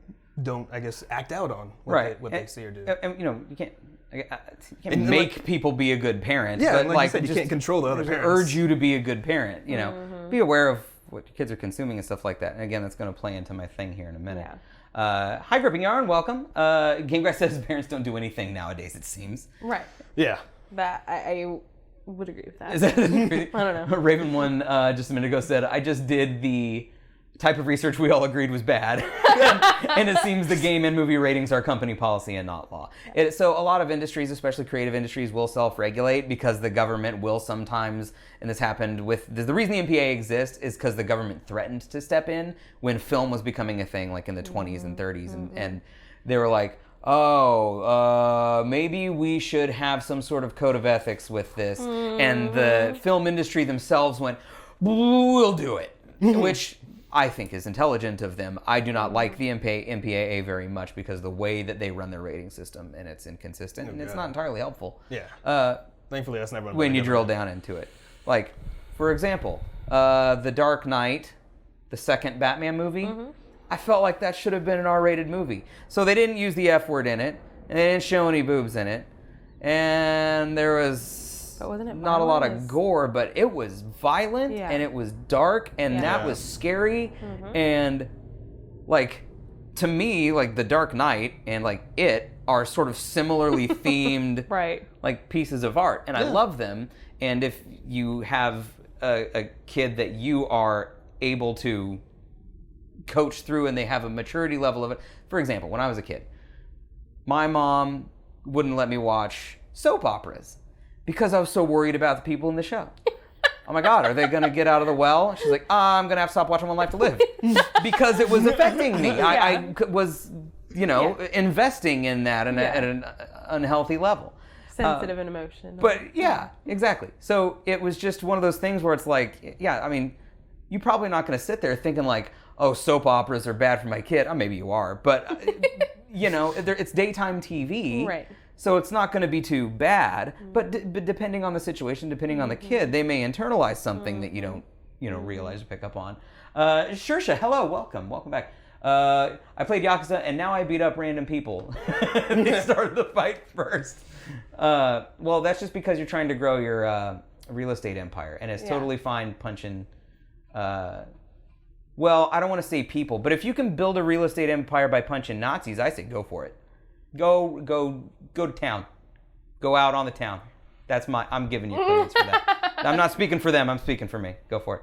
[SPEAKER 2] don't, act out on what they see or do.
[SPEAKER 1] And, you can't make people be a good parent.
[SPEAKER 2] Yeah,
[SPEAKER 1] but
[SPEAKER 2] like you said, you can't control the other parents.
[SPEAKER 1] Urge you to be a good parent. Be aware of what your kids are consuming and stuff like that. And again, that's going to play into my thing here in a minute.
[SPEAKER 3] Yeah.
[SPEAKER 1] Hi, Gripping Yarn. Welcome. Game Guy says parents don't do anything nowadays, it seems.
[SPEAKER 3] Right.
[SPEAKER 2] Yeah.
[SPEAKER 3] That I would agree with that.
[SPEAKER 1] Is that
[SPEAKER 3] I don't know.
[SPEAKER 1] Raven one just a minute ago said, I just did the type of research we all agreed was bad. And it seems the game and movie ratings are company policy and not law. So a lot of industries, especially creative industries, will self-regulate because the government will sometimes, and this happened with, the reason the MPA exists is because the government threatened to step in when film was becoming a thing, like in the 20s and 30s. And they were like, maybe we should have some sort of code of ethics with this. And the film industry themselves went, we'll do it, which I think is intelligent of them. I do not like the MPAA very much because the way that they run their rating system, and it's inconsistent, and it's not entirely helpful.
[SPEAKER 2] Yeah. Thankfully, that's never
[SPEAKER 1] when you drill down into it. Like, for example, The Dark Knight, the second Batman movie, I felt like that should have been an R-rated movie. So they didn't use the F word in it, and they didn't show any boobs in it, and there was not a lot of gore, but it was violent, and it was dark, and that was scary, and like, to me, like The Dark Knight and like It are sort of similarly themed like pieces of art, and I love them. And if you have a kid that you are able to coach through and they have a maturity level of it, for example, when I was a kid, my mom wouldn't let me watch soap operas because I was so worried about the people in the show. Oh my God, are they going to get out of the well? She's like, I'm going to have to stop watching One Life to Live. Because it was affecting me. I was, investing in that at an unhealthy level.
[SPEAKER 3] Sensitive and emotional.
[SPEAKER 1] But yeah, exactly. So it was just one of those things where it's like, I mean, you're probably not going to sit there thinking like, oh, soap operas are bad for my kid. Oh, maybe you are. But, it's daytime TV.
[SPEAKER 3] Right.
[SPEAKER 1] So it's not going to be too bad, but depending on the situation, depending on the kid, they may internalize something that you don't, realize or pick up on. Shersha, hello, welcome back. I played Yakuza and now I beat up random people. They started the fight first. Well, that's just because you're trying to grow your real estate empire, and it's totally fine punching. Well, I don't want to say people, but if you can build a real estate empire by punching Nazis, I say go for it. Go to town. Go out on the town. I'm giving you points for that. I'm not speaking for them, I'm speaking for me. Go for it.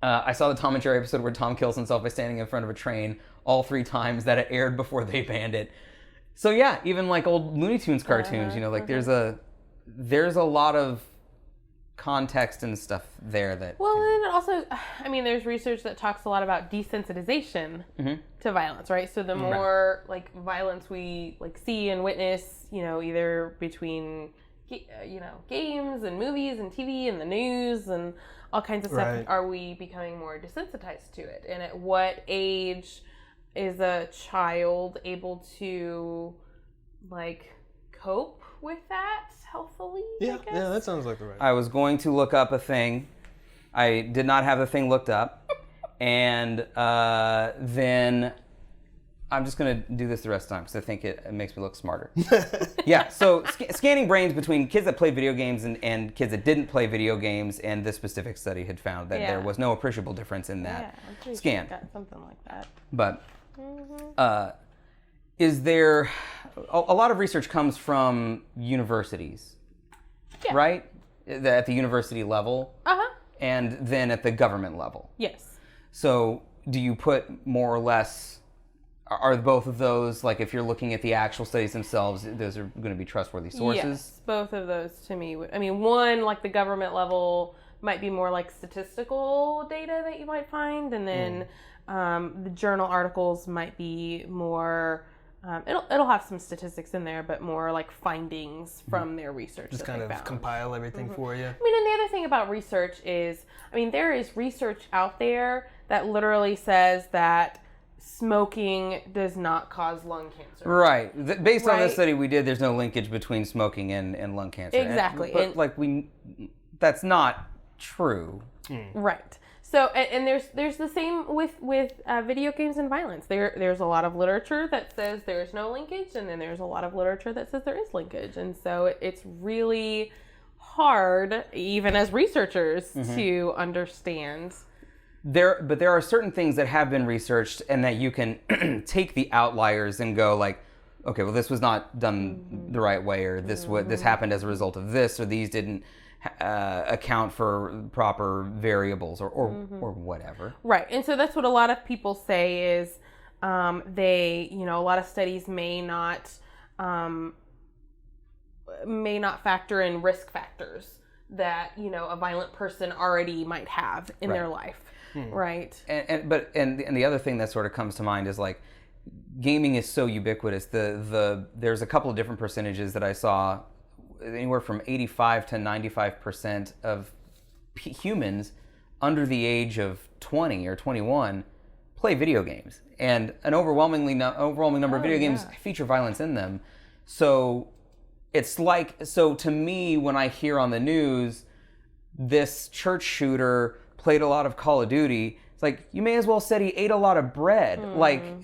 [SPEAKER 1] I saw the Tom and Jerry episode where Tom kills himself by standing in front of a train all 3 times that it aired before they banned it. So yeah, even like old Looney Tunes cartoons, there's a lot of context and stuff there that...
[SPEAKER 3] Well, and also, I mean, there's research that talks a lot about desensitization to violence, right? So the more, like, violence we, like, see and witness, either between, games and movies and TV and the news and all kinds of stuff, are we becoming more desensitized to it? And at what age is a child able to, like, cope with that healthily?
[SPEAKER 2] Yeah, that sounds like the right.
[SPEAKER 1] I was going to look up a thing. I did not have the thing looked up. And then I'm just going to do this the rest of the time because I think it makes me look smarter. Yeah, so scanning brains between kids that played video games and kids that didn't play video games, and this specific study had found that there was no appreciable difference in that scan.
[SPEAKER 3] Sure got something like that.
[SPEAKER 1] But is there... A lot of research comes from universities, right? At the university level, and then at the government level.
[SPEAKER 3] Yes.
[SPEAKER 1] So do you put more or less, are both of those, like if you're looking at the actual studies themselves, those are going to be trustworthy sources?
[SPEAKER 3] Yes, both of those to me. I mean, one, like the government level, might be more like statistical data that you might find, and then the journal articles might be more... It'll have some statistics in there, but more like findings from their research.
[SPEAKER 2] Just kind of compile everything for you.
[SPEAKER 3] I mean, and the other thing about research is, there is research out there that literally says that smoking does not cause lung cancer.
[SPEAKER 1] Right. Based on the study we did, there's no linkage between smoking and lung cancer.
[SPEAKER 3] Exactly.
[SPEAKER 1] But that's not true.
[SPEAKER 3] Right. So, and there's the same with video games and violence. There's a lot of literature that says there's no linkage, and then there's a lot of literature that says there is linkage. And so it's really hard, even as researchers, to understand.
[SPEAKER 1] But there are certain things that have been researched and that you can take the outliers and go like, okay, well, this was not done the right way, or this happened as a result of this, or these didn't account for proper variables or whatever.
[SPEAKER 3] Right. And so that's what a lot of people say is they, a lot of studies may not factor in risk factors that, a violent person already might have in their life. Right.
[SPEAKER 1] And the other thing that sort of comes to mind is like gaming is so ubiquitous. There's a couple of different percentages that I saw, anywhere from 85 to 95% of humans under the age of 20 or 21 play video games, and an overwhelming number of video games feature violence in them. So it's like, to me, when I hear on the news this church shooter played a lot of Call of Duty, it's like, you may as well said he ate a lot of bread.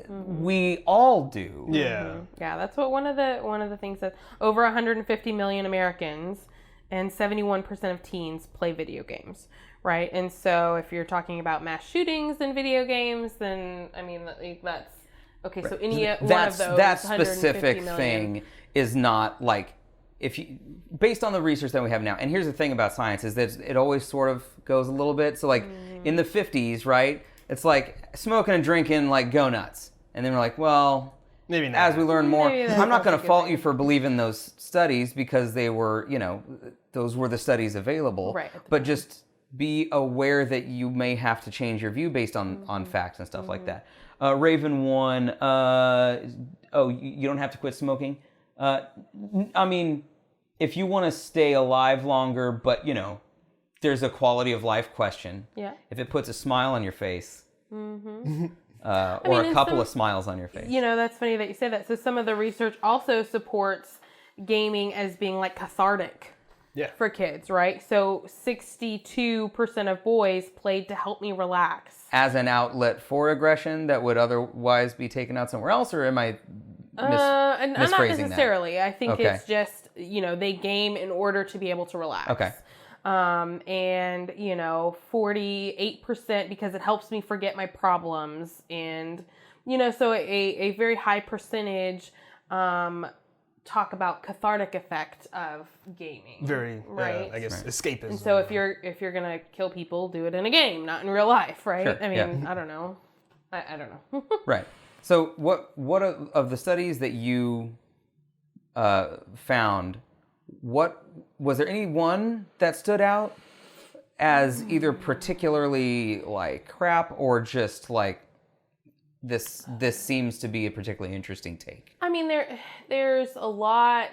[SPEAKER 1] We all do.
[SPEAKER 2] Yeah.
[SPEAKER 3] Yeah, that's what one of the things that over 150 million Americans and 71% of teens play video games, right? And so if you're talking about mass shootings in video games, then I mean that's okay. So any one of those,
[SPEAKER 1] that specific thing is not like, if you, based on the research that we have now. And here's the thing about science is that it always sort of goes a little bit. So like in the 50s, right? It's like smoking and drinking, like go nuts. And then we're like, well,
[SPEAKER 2] maybe not.
[SPEAKER 1] As we learn more, I'm not going to fault you for believing those studies because they were, those were the studies available.
[SPEAKER 3] Right.
[SPEAKER 1] But just be aware that you may have to change your view based on facts and stuff like that. Raven 1, you don't have to quit smoking. I mean, if you want to stay alive longer, but, there's a quality of life question.
[SPEAKER 3] Yeah.
[SPEAKER 1] If it puts a smile on your face, or a couple of smiles on your face.
[SPEAKER 3] That's funny that you say that. So some of the research also supports gaming as being like cathartic for kids, right? So 62% of boys played to help me relax.
[SPEAKER 1] As an outlet for aggression that would otherwise be taken out somewhere else, or am I
[SPEAKER 3] and not necessarily.
[SPEAKER 1] That?
[SPEAKER 3] I think it's just, they game in order to be able to relax.
[SPEAKER 1] Okay.
[SPEAKER 3] And 48% because it helps me forget my problems, and so a very high percentage talk about cathartic effect of gaming.
[SPEAKER 2] Very
[SPEAKER 3] right.
[SPEAKER 2] I guess escapism.
[SPEAKER 3] And so if you're gonna kill people, do it in a game, not in real life, right?
[SPEAKER 1] Sure.
[SPEAKER 3] I mean, I don't know. I don't know.
[SPEAKER 1] Right. So what of the studies that you found? What was there any one that stood out as either particularly like crap or just like this seems to be a particularly interesting take?
[SPEAKER 3] I mean, there's a lot.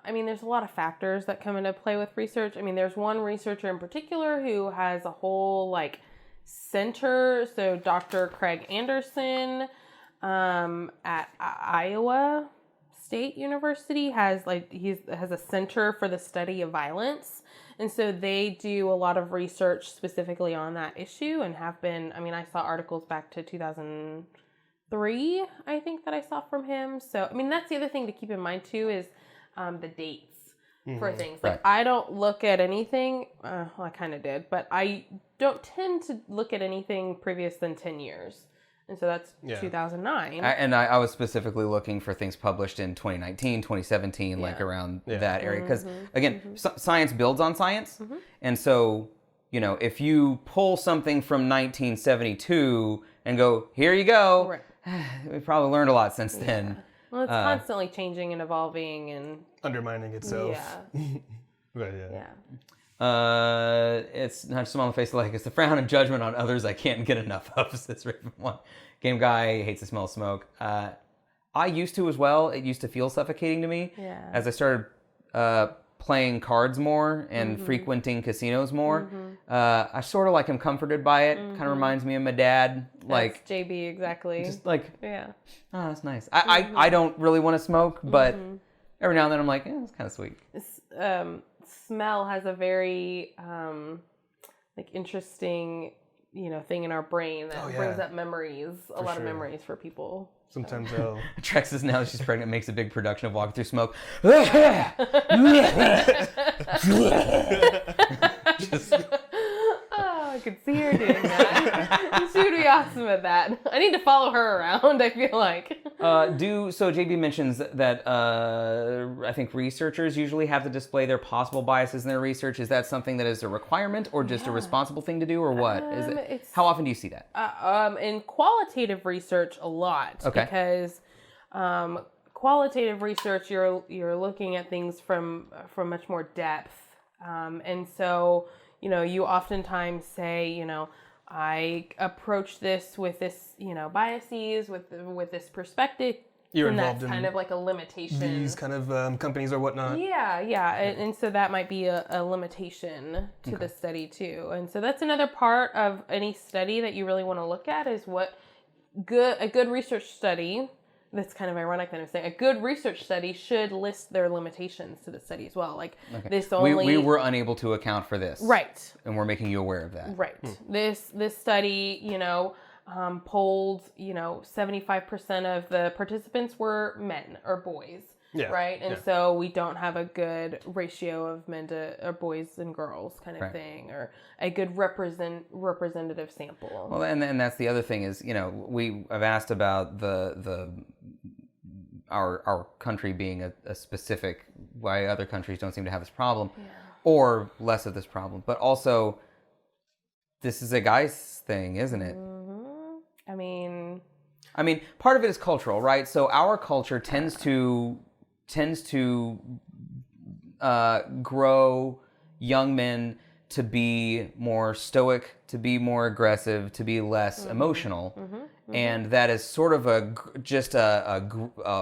[SPEAKER 3] There's a lot of factors that come into play with research. I mean, there's one researcher in particular who has a whole center. So Dr. Craig Anderson at Iowa State University has a center for the study of violence, and so they do a lot of research specifically on that issue and have been. I saw articles back to 2003, I think, that I saw from him. So that's the other thing to keep in mind too is the dates for things. Like I don't look at anything. Well, I kind of did, but I don't tend to look at anything previous than 10 years. And so that's 2009.
[SPEAKER 1] I was specifically looking for things published in 2019, 2017, around that area. Because, again, science builds on science. And so, if you pull something from 1972 and go, here you go, we've probably learned a lot since then.
[SPEAKER 3] Well, it's constantly changing and evolving and
[SPEAKER 2] undermining itself.
[SPEAKER 3] Yeah.
[SPEAKER 1] It's not just a smile on the face, it's the frown and judgment on others I can't get enough of, says Raven 1. Game guy hates the smell of smoke. I used to as well. It used to feel suffocating to me.
[SPEAKER 3] Yeah.
[SPEAKER 1] As I started playing cards more and frequenting casinos more, I sort of am comforted by it. Kind of reminds me of my dad.
[SPEAKER 3] That's JB, exactly.
[SPEAKER 1] Just
[SPEAKER 3] oh,
[SPEAKER 1] that's nice. I don't really want to smoke, but every now and then I'm like, it's kind of sweet.
[SPEAKER 3] Smell has a very interesting thing in our brain that brings up memories, a lot of memories for people.
[SPEAKER 2] Sometimes they'll...
[SPEAKER 1] Trex is, now that she's pregnant, makes a big production of walking through smoke.
[SPEAKER 3] Oh could see her doing that. She would be awesome at that. I need to follow her around, I feel like.
[SPEAKER 1] So JB mentions that I think researchers usually have to display their possible biases in their research. Is that something that is a requirement or just a responsible thing to do, or what? How often do you see that?
[SPEAKER 3] In qualitative research, a lot.
[SPEAKER 1] Okay.
[SPEAKER 3] Because qualitative research, you're looking at things from much more depth. And so, you oftentimes say, I approach this with this, biases, with this perspective.
[SPEAKER 2] You're
[SPEAKER 3] and
[SPEAKER 2] involved
[SPEAKER 3] that's
[SPEAKER 2] in
[SPEAKER 3] kind of like a limitation.
[SPEAKER 2] These kind of companies or whatnot.
[SPEAKER 3] Yeah. And so that might be a limitation to the study too. And so that's another part of any study that you really want to look at is what a good research study. That's kind of ironic that I'm saying a good research study should list their limitations to the study as well. Like this only
[SPEAKER 1] we were unable to account for this,
[SPEAKER 3] right?
[SPEAKER 1] And we're making you aware of that,
[SPEAKER 3] right? This study, polled 75% of the participants were men or boys, right? And so we don't have a good ratio of men to boys and girls kind of thing, or a good representative sample.
[SPEAKER 1] Well, and that's the other thing is, I've asked about our country being a specific, why other countries don't seem to have this problem, or less of this problem, but also this is a guy's thing, isn't it?
[SPEAKER 3] I mean,
[SPEAKER 1] part of it is cultural, right? So our culture tends to grow young men to be more stoic, to be more aggressive, to be less emotional. And that is sort of a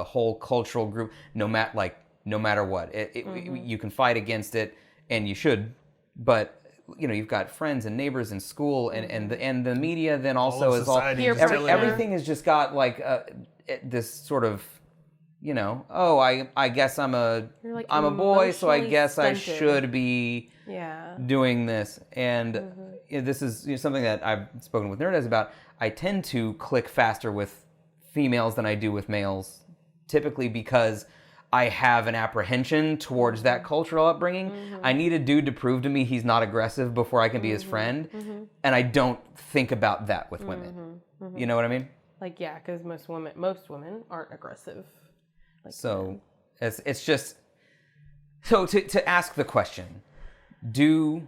[SPEAKER 1] whole cultural group, no matter what. You can fight against it, and you should, but you've got friends and neighbors in school, and the media then also is all everything has just got like this sort of I guess I'm a boy, so I guess
[SPEAKER 3] stunted.
[SPEAKER 1] I should be doing this. And this is something that I've spoken with Nerdez about. I tend to click faster with females than I do with males, typically because I have an apprehension towards that cultural upbringing. I need a dude to prove to me he's not aggressive before I can be his friend. And I don't think about that with women. You know what I mean?
[SPEAKER 3] Like, because most women aren't aggressive.
[SPEAKER 1] So it's just so to ask the question, do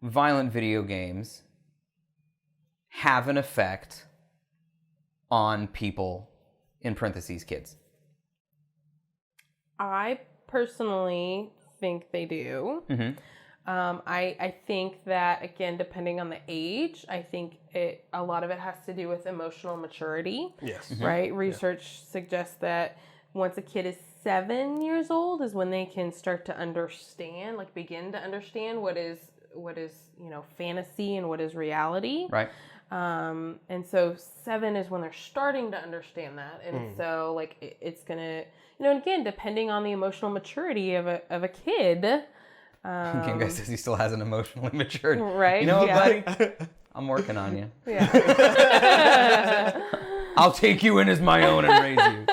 [SPEAKER 1] violent video games have an effect on people, in parentheses, kids?
[SPEAKER 3] I personally think they do. I think that, again, depending on the age, I think a lot of it has to do with emotional maturity.
[SPEAKER 2] Yes.
[SPEAKER 3] Right? Research suggests that once a kid is 7 years old is when they can start to understand, begin to understand what is fantasy and what is reality.
[SPEAKER 1] Right.
[SPEAKER 3] And so 7 is when they're starting to understand that. And so it's gonna, and again, depending on the emotional maturity of a kid.
[SPEAKER 1] Game Guy says he still hasn't emotionally matured.
[SPEAKER 3] Right.
[SPEAKER 1] You know what, buddy? I'm working on you.
[SPEAKER 3] Yeah.
[SPEAKER 1] I'll take you in as my own and raise you.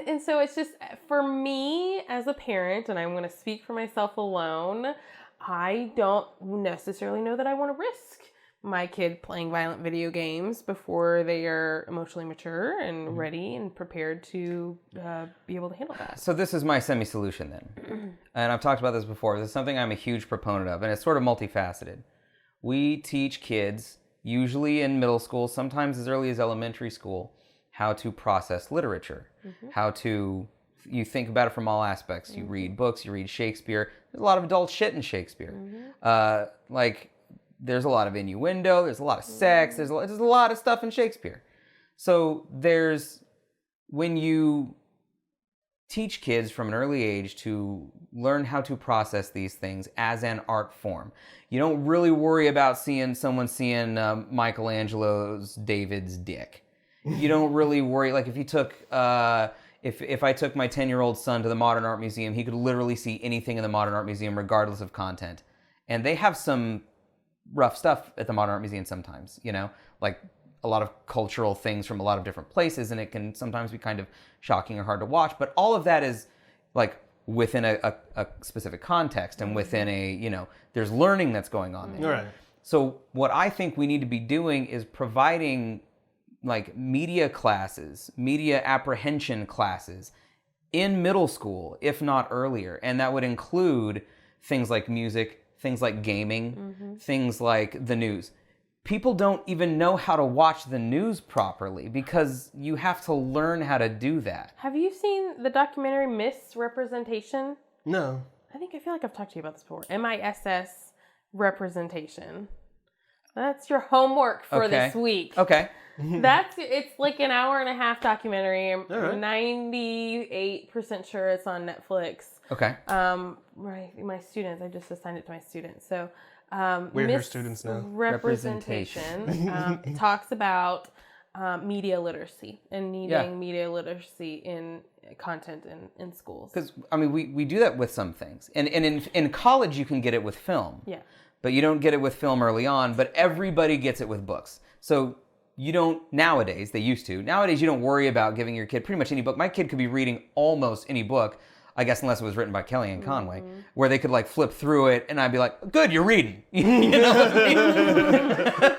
[SPEAKER 3] And so it's just, for me as a parent, and I'm going to speak for myself alone, I don't necessarily know that I want to risk my kid playing violent video games before they are emotionally mature and ready and prepared to be able to handle that.
[SPEAKER 1] So this is my semi-solution then. And I've talked about this before. This is something I'm a huge proponent of, and it's sort of multifaceted. We teach kids, usually in middle school, sometimes as early as elementary school, how to process literature, you think about it from all aspects. You read books, you read Shakespeare. There's a lot of adult shit in Shakespeare. There's a lot of innuendo, there's a lot of sex, there's a lot of stuff in Shakespeare. So when you teach kids from an early age to learn how to process these things as an art form, you don't really worry about someone seeing Michelangelo's David's dick. You don't really worry, if you took, if I took my 10-year-old son to the Modern Art Museum, he could literally see anything in the Modern Art Museum regardless of content. And they have some rough stuff at the Modern Art Museum sometimes, like a lot of cultural things from a lot of different places, and it can sometimes be kind of shocking or hard to watch. But all of that is within a specific context and within there's learning that's going on there.
[SPEAKER 2] Right.
[SPEAKER 1] So what I think we need to be doing is providing like media classes, media apprehension classes in middle school, if not earlier. And that would include things like music, things like gaming, things like the news. People don't even know how to watch the news properly because you have to learn how to do that.
[SPEAKER 3] Have you seen the documentary Misrepresentation?
[SPEAKER 2] No.
[SPEAKER 3] I feel like I've talked to you about this before. MISS Representation. That's your homework for this week.
[SPEAKER 1] Okay.
[SPEAKER 3] It's like an hour and a half documentary. I'm
[SPEAKER 2] right.
[SPEAKER 3] 98% sure it's on Netflix.
[SPEAKER 1] Okay.
[SPEAKER 3] My students, I just assigned it to my students. So,
[SPEAKER 2] we're her students now.
[SPEAKER 3] Representation. It talks about media literacy and needing media literacy in content in schools.
[SPEAKER 1] Because, I mean, we do that with some things. And in college, you can get it with film.
[SPEAKER 3] Yeah.
[SPEAKER 1] But you don't get it with film early on, but everybody gets it with books. So you don't, nowadays, they used to. Nowadays, you don't worry about giving your kid pretty much any book. My kid could be reading almost any book, I guess, unless it was written by Kellyanne Conway, where they could like flip through it and I'd be like, good, you're reading. You know what I mean?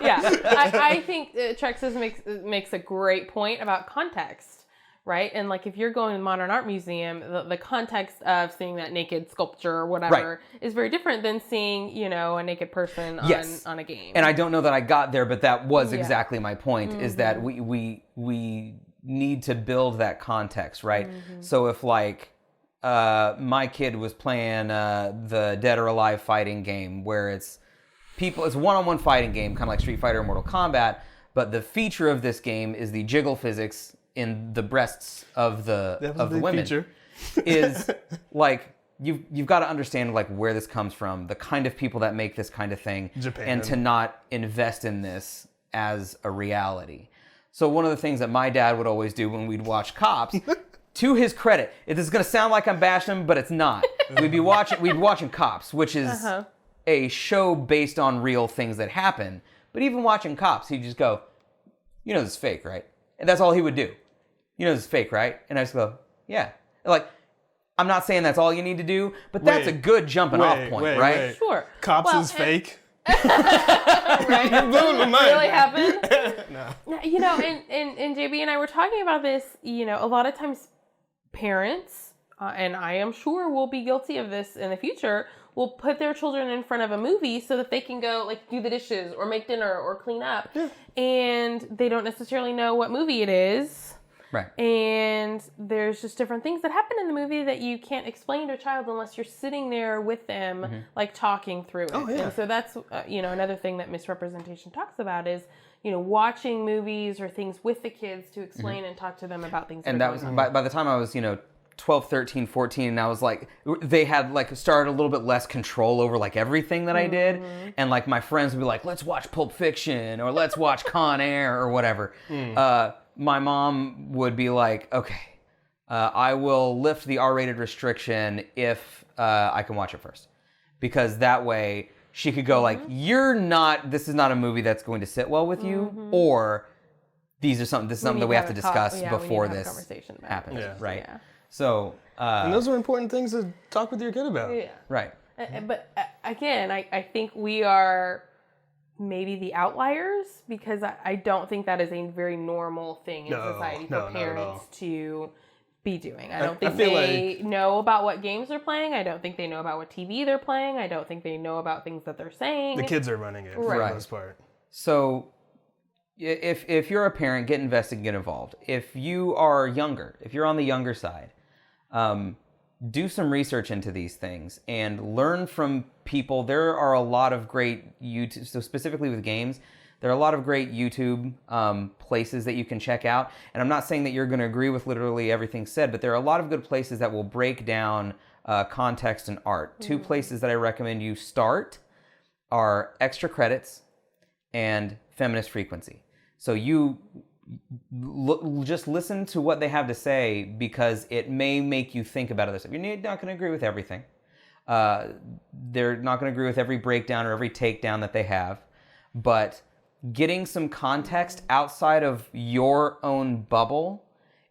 [SPEAKER 3] Yeah. I think Trexas makes a great point about context. Right? And like if you're going to the Modern Art Museum, the context of seeing that naked sculpture or whatever is very different than seeing, a naked person on a game.
[SPEAKER 1] And I don't know that I got there, but that was exactly my point, is that we need to build that context, right? So if like my kid was playing the Dead or Alive fighting game where it's a one-on-one fighting game, kind of like Street Fighter or Mortal Kombat, but the feature of this game is the jiggle physics in the breasts of the women
[SPEAKER 2] feature.
[SPEAKER 1] Is like you've got to understand like where this comes from, the kind of people that make this kind of thing,
[SPEAKER 2] Japan.
[SPEAKER 1] and to not invest in this as a reality. So one of the things that my dad would always do when we'd watch Cops, to his credit, it is going to sound like I'm bashing him, but it's not. We'd be watching Cops, which is a show based on real things that happen. But even watching Cops, he'd just go, "You know this is fake, right?" And that's all he would do. "You know this is fake, right?" And I just go, "Yeah." Like, I'm not saying that's all you need to do, but that's a good jumping off point, right?
[SPEAKER 2] Wait.
[SPEAKER 3] Sure.
[SPEAKER 2] Cops is fake.
[SPEAKER 3] Right? Really happened?
[SPEAKER 2] No.
[SPEAKER 3] And JB and I were talking about this, a lot of times parents, and I am sure will be guilty of this in the future, will put their children in front of a movie so that they can go like do the dishes or make dinner or clean up. Yeah. And they don't necessarily know what movie it is.
[SPEAKER 1] Right.
[SPEAKER 3] And there's just different things that happen in the movie that you can't explain to a child unless you're sitting there with them, like talking through it. Oh, yeah. And so that's, another thing that Misrepresentation talks about is, watching movies or things with the kids to explain and talk to them about things.
[SPEAKER 1] And that was, by the time I was, 12, 13, 14, and I was like, they had like started a little bit less control over like everything that I did. And like my friends would be like, let's watch Pulp Fiction or let's watch Con Air or whatever. My mom would be like, okay, I will lift the R-rated restriction if I can watch it first. Because that way she could go like, this is not a movie that's going to sit well with you, or this is something that we have to discuss before this happens, right? Yeah. So,
[SPEAKER 2] and those are important things to talk with your kid about.
[SPEAKER 3] Yeah.
[SPEAKER 1] Right.
[SPEAKER 3] But again, I think we are maybe the outliers because I don't think that is a very normal thing in society for parents to be doing. I don't think they know about what games they're playing. I don't think they know about what TV they're playing. I don't think they know about things that they're saying.
[SPEAKER 2] The kids are running it for the most part.
[SPEAKER 1] So if you're a parent, get invested, get involved. If you are younger, if you're on the younger side, do some research into these things and learn from people. There are a lot of great YouTube, so specifically with games, there are a lot of great YouTube places that you can check out. And I'm not saying that you're going to agree with literally everything said, but there are a lot of good places that will break down context and art. Two places that I recommend you start are Extra Credits and Feminist Frequency. So you just listen to what they have to say because it may make you think about other stuff. You're not going to agree with everything. They're not going to agree with every breakdown or every takedown that they have. But getting some context outside of your own bubble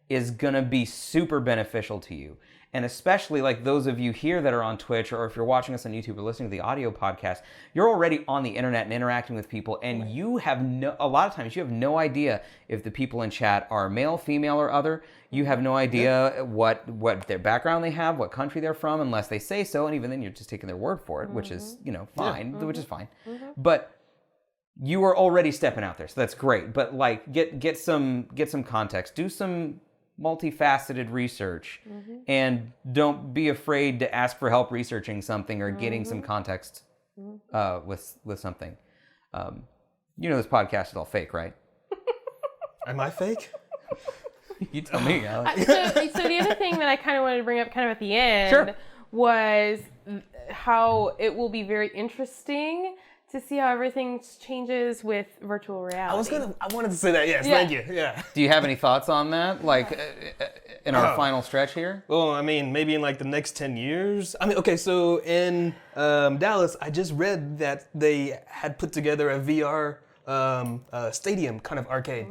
[SPEAKER 1] is going to be super beneficial to you. And especially like those of you here that are on Twitch, or if you're watching us on YouTube or listening to the audio podcast, you're already on the internet and interacting with people, and you have a lot of times you have no idea if the people in chat are male, female, or other. You have no idea what their background they have, what country they're from, unless they say so, and even then you're just taking their word for it, which is, fine, which is fine. But you are already stepping out there, so that's great. But like get some context, do some multifaceted research, and don't be afraid to ask for help researching something or getting some context with something. This podcast is all fake, right?
[SPEAKER 2] Am I fake?
[SPEAKER 1] You tell me, Alex.
[SPEAKER 3] So the other thing that I kind of wanted to bring up kind of at the end was how it will be very interesting to see how everything changes with virtual reality.
[SPEAKER 2] I wanted to say that, yes, thank you, yeah.
[SPEAKER 1] Do you have any thoughts on that? Like, in our final stretch here?
[SPEAKER 2] Well, I mean, maybe in like the next 10 years. I mean, okay, so in Dallas, I just read that they had put together a VR stadium kind of arcade.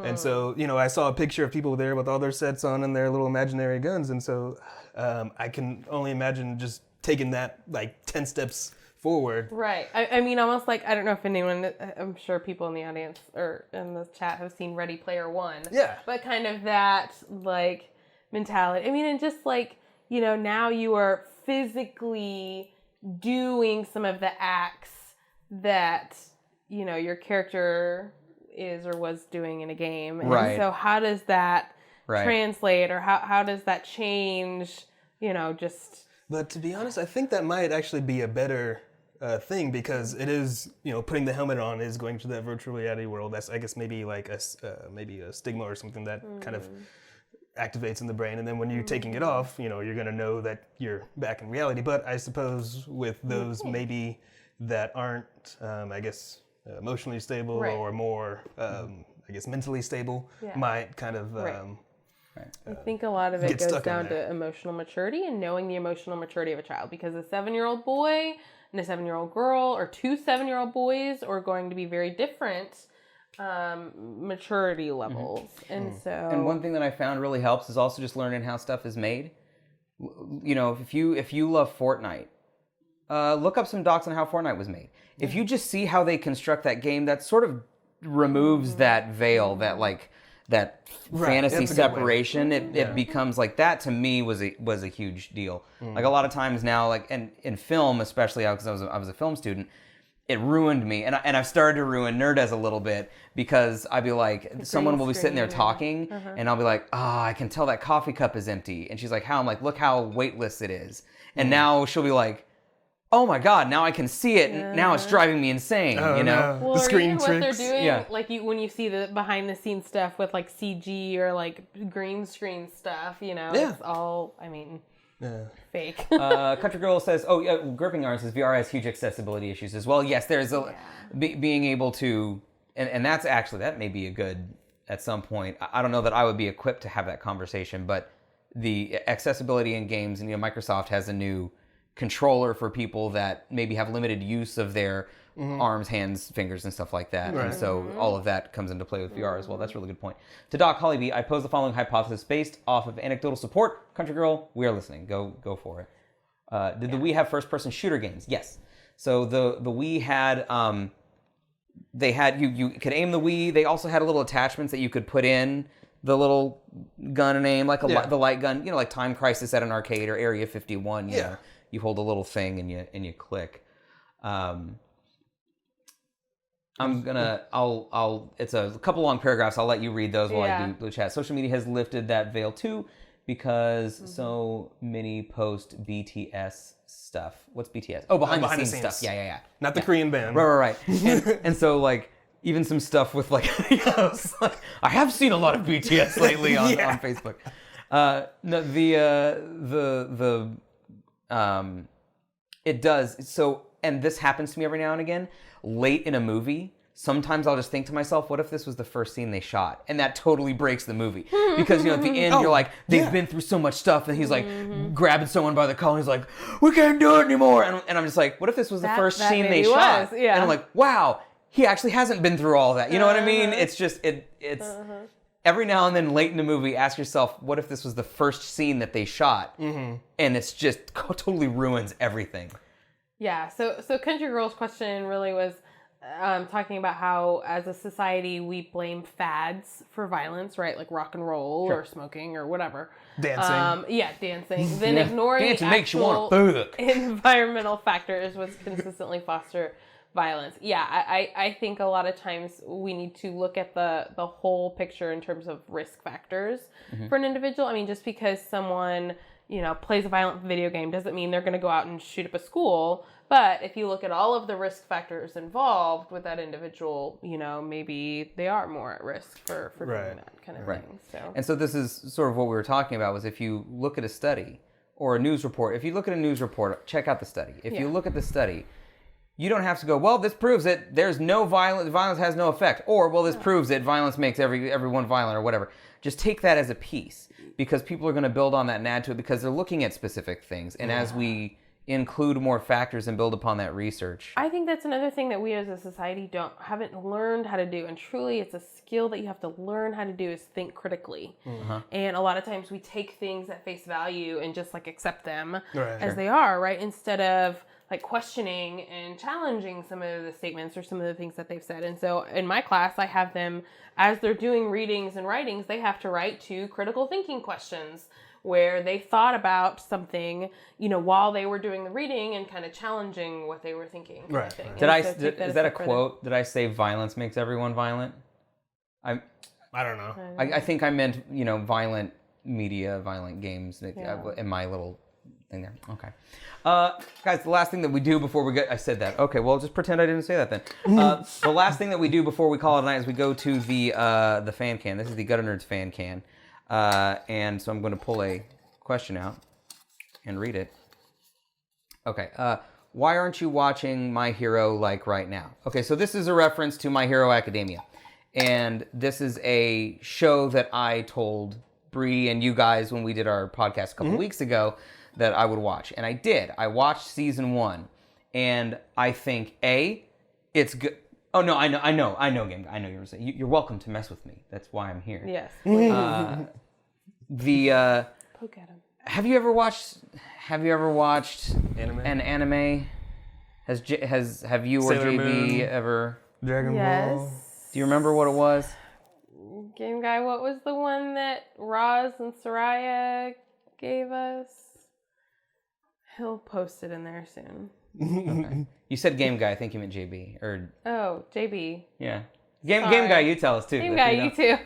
[SPEAKER 2] And so, I saw a picture of people there with all their sets on and their little imaginary guns. And so I can only imagine just taking that like 10 steps forward.
[SPEAKER 3] Right. I mean, almost like, I don't know if anyone, I'm sure people in the audience or in the chat have seen Ready Player One.
[SPEAKER 2] Yeah.
[SPEAKER 3] But kind of that, like, mentality. I mean, and just like, now you are physically doing some of the acts that, your character is or was doing in a game. And
[SPEAKER 1] right.
[SPEAKER 3] So how does that translate, or how does that change, just...
[SPEAKER 2] But to be honest, I think that might actually be a better thing, because it is, putting the helmet on is going to that virtual reality world. That's, I guess, maybe like maybe a stigma or something that kind of activates in the brain. And then when you're taking it off, you're going to know that you're back in reality. But I suppose with those maybe that aren't, I guess, emotionally stable or more, I guess, mentally stable, might kind of...
[SPEAKER 3] I think a lot of it goes down to emotional maturity and knowing the emotional maturity of a child, because a 7-year-old boy and a 7-year-old girl, or 2 7-year-old boys, are going to be very different maturity levels. And so...
[SPEAKER 1] And one thing that I found really helps is also just learning how stuff is made. If you love Fortnite, look up some docs on how Fortnite was made. If you just see how they construct that game, that sort of removes that veil, that fantasy separation. It becomes like, that to me was a huge deal. Like a lot of times now, like and in film especially, because I was a film student, it ruined me, and I've started to ruin Nerdez a little bit, because I'd be like, someone will be sitting there talking, and I'll be like, I can tell that coffee cup is empty, and she's like, how? I'm like, look how weightless it is, and now she'll be like, oh my God, now I can see it, and now it's driving me insane,
[SPEAKER 2] No.
[SPEAKER 3] Well,
[SPEAKER 2] the screen
[SPEAKER 3] even
[SPEAKER 2] tricks.
[SPEAKER 3] what they're doing, like when you see the behind the scenes stuff with like CG or like green screen stuff, it's all, fake.
[SPEAKER 1] Country Girl says, Gripping Arms says VR has huge accessibility issues as well. Yes, there's being able to, and that's actually, that may be a good, at some point, I don't know that I would be equipped to have that conversation, but the accessibility in games, and Microsoft has a new controller for people that maybe have limited use of their arms, hands, fingers, and stuff like that. Right. And so all of that comes into play with VR as well. That's a really good point. To Doc Hollyby, I pose the following hypothesis based off of anecdotal support. Country Girl, we are listening. Go for it. Did the Wii have first-person shooter games? Yes. So the Wii had, they had, you could aim the Wii. They also had little attachments that you could put in the little gun and aim, like the light gun, like Time Crisis at an arcade or Area 51, you know. You hold a little thing and you click. It's a couple long paragraphs. I'll let you read those while I do the chat. Social media has lifted that veil too, because so many post BTS stuff. What's BTS? Oh, behind the scenes stuff. Yeah.
[SPEAKER 2] Not the Korean band.
[SPEAKER 1] Right. And so like, even some stuff with like, I have seen a lot of BTS lately on Facebook. It does. So, and this happens to me every now and again. Late in a movie, sometimes I'll just think to myself, what if this was the first scene they shot? And that totally breaks the movie. Because, at the end, you're like, they've been through so much stuff. And he's like, grabbing someone by the collar. And he's like, we can't do it anymore. And I'm just like, what if this was the first scene they shot? And I'm like, wow, he actually hasn't been through all that. You know what I mean? It's just, it's every now and then late in the movie, ask yourself, what if this was the first scene that they shot? And it's just totally ruins everything.
[SPEAKER 3] Yeah, so Country Girl's question really was talking about how, as a society, we blame fads for violence, right? Like rock and roll or smoking or whatever.
[SPEAKER 2] Dancing.
[SPEAKER 3] Dancing. Then ignoring
[SPEAKER 1] Dancing
[SPEAKER 3] the
[SPEAKER 1] makes you want
[SPEAKER 3] actual
[SPEAKER 1] to fuck.
[SPEAKER 3] environmental factors was consistently foster violence. Yeah, I think a lot of times we need to look at the whole picture in terms of risk factors for an individual. I mean, just because someone, plays a violent video game doesn't mean they're going to go out and shoot up a school. But if you look at all of the risk factors involved with that individual, maybe they are more at risk for doing that kind of thing. So.
[SPEAKER 1] And so this is sort of what we were talking about, was if you look at a study or a news report, if you look at a news report, check out the study. If you look at the study, you don't have to go, well, this proves that there's no violence has no effect. Or, well, this proves that violence makes everyone violent or whatever. Just take that as a piece, because people are going to build on that and add to it because they're looking at specific things. And as we include more factors and build upon that research.
[SPEAKER 3] I think that's another thing that we as a society haven't learned how to do. And truly, it's a skill that you have to learn how to do, is think critically. And a lot of times we take things at face value and just accept them as they are, right? Instead of questioning and challenging some of the statements or some of the things that they've said. And so in my class, I have them, as they're doing readings and writings, they have to write 2 critical thinking questions where they thought about something, while they were doing the reading and kind of challenging what they were thinking. Kind of thing.
[SPEAKER 1] Is that a quote? Did I say violence makes everyone violent?
[SPEAKER 2] I don't know.
[SPEAKER 1] I think I meant, violent media, violent games in my little thing there. Okay. Guys, the last thing that we do before we I said that. Okay, well, just pretend I didn't say that then. The last thing that we do before we call it a night is we go to the fan can. This is the Gutter Nerds fan can. And so I'm going to pull a question out and read it. Okay. Why aren't you watching My Hero right now? Okay, so this is a reference to My Hero Academia. And this is a show that I told Bree and you guys when we did our podcast a couple weeks ago that I would watch. And I did. I watched season 1. And I think, it's good. Oh, no, I know, Game Guy. I know you're saying. You're welcome to mess with me. That's why I'm here.
[SPEAKER 3] Yes.
[SPEAKER 1] Poke at him. Have you ever watched an anime? Have you or
[SPEAKER 2] Sailor
[SPEAKER 1] JB
[SPEAKER 2] Moon.
[SPEAKER 1] ever?
[SPEAKER 2] Dragon Ball.
[SPEAKER 1] Do you remember what it was?
[SPEAKER 3] Game Guy, what was the one that Roz and Soraya gave us? He'll post it in there soon.
[SPEAKER 1] Okay. You said Game Guy. I think you meant JB.
[SPEAKER 3] Oh, JB.
[SPEAKER 1] Yeah. Game Guy, you tell us too.
[SPEAKER 3] Game Guy, you too.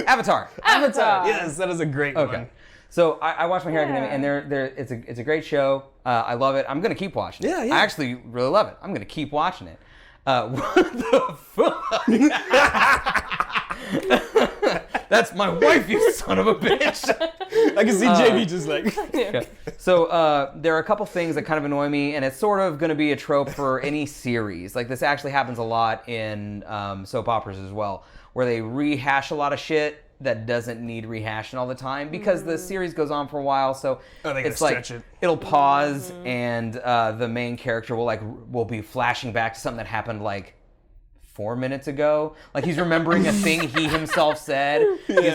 [SPEAKER 1] Avatar.
[SPEAKER 2] Yes, that is a great one.
[SPEAKER 1] So I watched My Hero Academia, and it's a great show. I love it. I'm gonna keep watching it.
[SPEAKER 2] Yeah.
[SPEAKER 1] I actually really love it. I'm gonna keep watching it. What the fuck? That's my wife, you son of a bitch.
[SPEAKER 2] I can see JB just
[SPEAKER 1] Okay. So there are a couple things that kind of annoy me, and it's sort of going to be a trope for any series. This actually happens a lot in soap operas as well, where they rehash a lot of shit that doesn't need rehashing all the time because the series goes on for a while. So it's it'll pause, and the main character will be flashing back to something that happened 4 minutes ago. He's remembering a thing he himself said. He's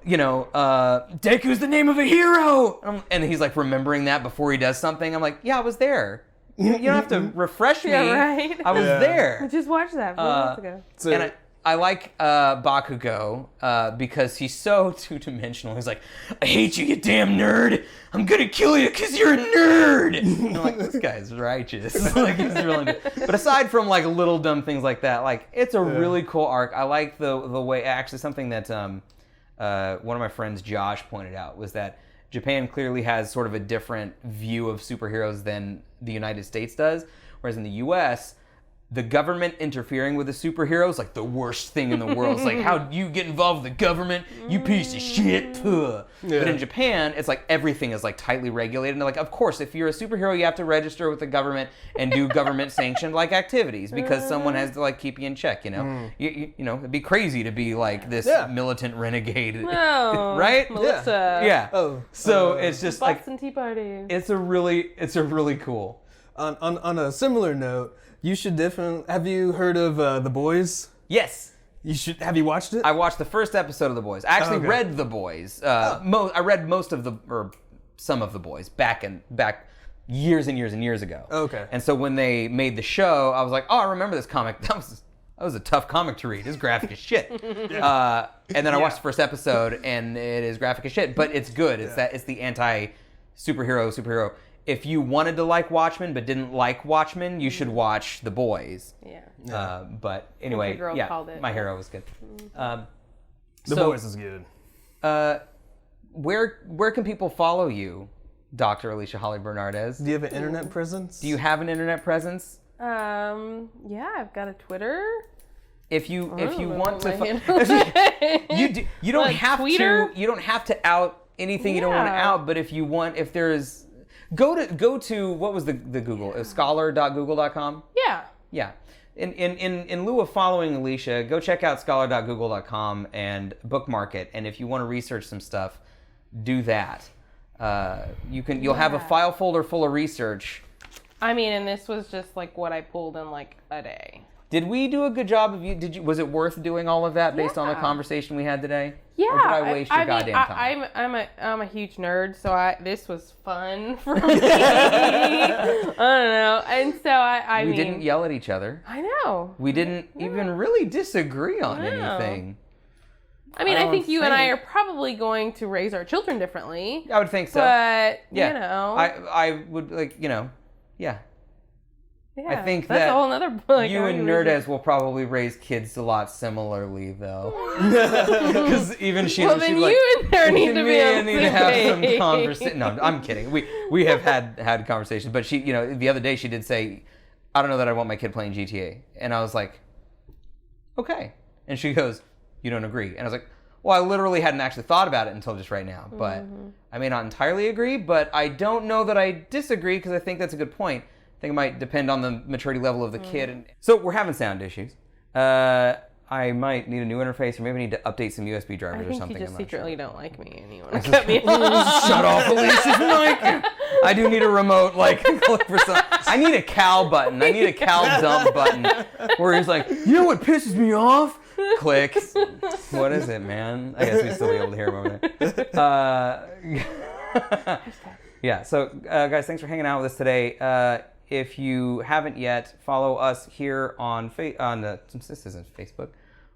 [SPEAKER 1] Deku's the name of a hero! And he's remembering that before he does something. I'm I was there. You don't have to refresh me.
[SPEAKER 3] Yeah, right?
[SPEAKER 1] I was there.
[SPEAKER 3] I just watched that 4 months ago.
[SPEAKER 1] And I like Bakugo because he's so two-dimensional. He's I hate you, you damn nerd. I'm gonna kill you because you're a nerd. And I'm this guy's righteous. He's really good. But aside from little dumb things like that, it's a really cool arc. I like the way, actually something that one of my friends, Josh, pointed out was that Japan clearly has sort of a different view of superheroes than the United States does. Whereas in the U.S., the government interfering with the superheroes the worst thing in the world. It's how do you get involved with the government? You piece of shit. But in Japan, it's everything is tightly regulated. And of course, if you're a superhero, you have to register with the government and do government sanctioned activities because someone has to keep you in check. It'd be crazy to be this militant renegade,
[SPEAKER 3] no,
[SPEAKER 1] right?
[SPEAKER 3] Melissa.
[SPEAKER 1] Yeah. Oh, so it's just
[SPEAKER 3] Boston Tea Party.
[SPEAKER 1] It's a really cool.
[SPEAKER 2] On a similar note, you should definitely. Have you heard of The Boys?
[SPEAKER 1] Yes.
[SPEAKER 2] You should. Have you watched it?
[SPEAKER 1] I watched the first episode of The Boys. I actually read The Boys. I read some of The Boys back years and years and years ago.
[SPEAKER 2] Okay.
[SPEAKER 1] And so when they made the show, I was like, oh, I remember this comic. That was a tough comic to read. It's graphic as shit. And then I watched the first episode, and it is graphic as shit, but it's good. It's the anti-superhero. If you wanted to like Watchmen but didn't like Watchmen, you should watch The Boys.
[SPEAKER 3] Yeah.
[SPEAKER 1] But anyway,
[SPEAKER 3] called it.
[SPEAKER 1] My Hero was good.
[SPEAKER 2] The Boys is good.
[SPEAKER 1] Where can people follow you, Dr. Alicia Hawley-Bernardez?
[SPEAKER 2] Do you have an internet presence?
[SPEAKER 1] Do you have an internet presence?
[SPEAKER 3] Yeah, I've got a Twitter.
[SPEAKER 1] If you want to, you don't have
[SPEAKER 3] Twitter?
[SPEAKER 1] to. You don't have to out anything you don't want to out. But if you want, if there's, go to what was the Google? Scholar.google.com.
[SPEAKER 3] Yeah.
[SPEAKER 1] Yeah. In lieu of following Alicia, go check out scholar.google.com and bookmark it. And if you want to research some stuff, do that. You'll have a file folder full of research.
[SPEAKER 3] I mean, and this was just like what I pulled in like a day.
[SPEAKER 1] Did we do a good job of you? Was it worth doing all of that based on the converstion we had today?
[SPEAKER 3] Yeah.
[SPEAKER 1] Or did I waste your goddamn time?
[SPEAKER 3] I'm a huge nerd, so this was fun for me. I don't know. And so
[SPEAKER 1] we didn't yell at each other.
[SPEAKER 3] I know.
[SPEAKER 1] We didn't even really disagree on anything.
[SPEAKER 3] I mean, I think you and I are probably going to raise our children differently.
[SPEAKER 1] I would think so.
[SPEAKER 3] But,
[SPEAKER 1] yeah.
[SPEAKER 3] you know.
[SPEAKER 1] I would, yeah.
[SPEAKER 3] Yeah,
[SPEAKER 1] I think
[SPEAKER 3] that's
[SPEAKER 1] that
[SPEAKER 3] a whole nother
[SPEAKER 1] you and Nerdez will probably raise kids a lot similarly, though. Because even she's
[SPEAKER 3] then
[SPEAKER 1] she's like,
[SPEAKER 3] you and her need to be on the
[SPEAKER 1] need to have some conversation. No, I'm kidding. We have had conversations, but she, the other day she did say, I don't know that I want my kid playing GTA, and I was like, okay, and she goes, you don't agree, and I was like, well, I literally hadn't actually thought about it until just right now, but I may not entirely agree, but I don't know that I disagree because I think that's a good point. I think it might depend on the maturity level of the kid. So we're having sound issues. I might need a new interface, or maybe need to update some USB drivers or something.
[SPEAKER 3] I think you just secretly don't like me and you want to
[SPEAKER 1] Shut
[SPEAKER 3] cut me off.
[SPEAKER 1] off, Alicia's mic. I do need a remote, click for some. I need a Cal button. I need a Cal dump button where he's like, you know what pisses me off? Click. What is it, man? I guess we'd still be able to hear him over there. Yeah, so guys, thanks for hanging out with us today. If you haven't yet, follow us here on this isn't Facebook,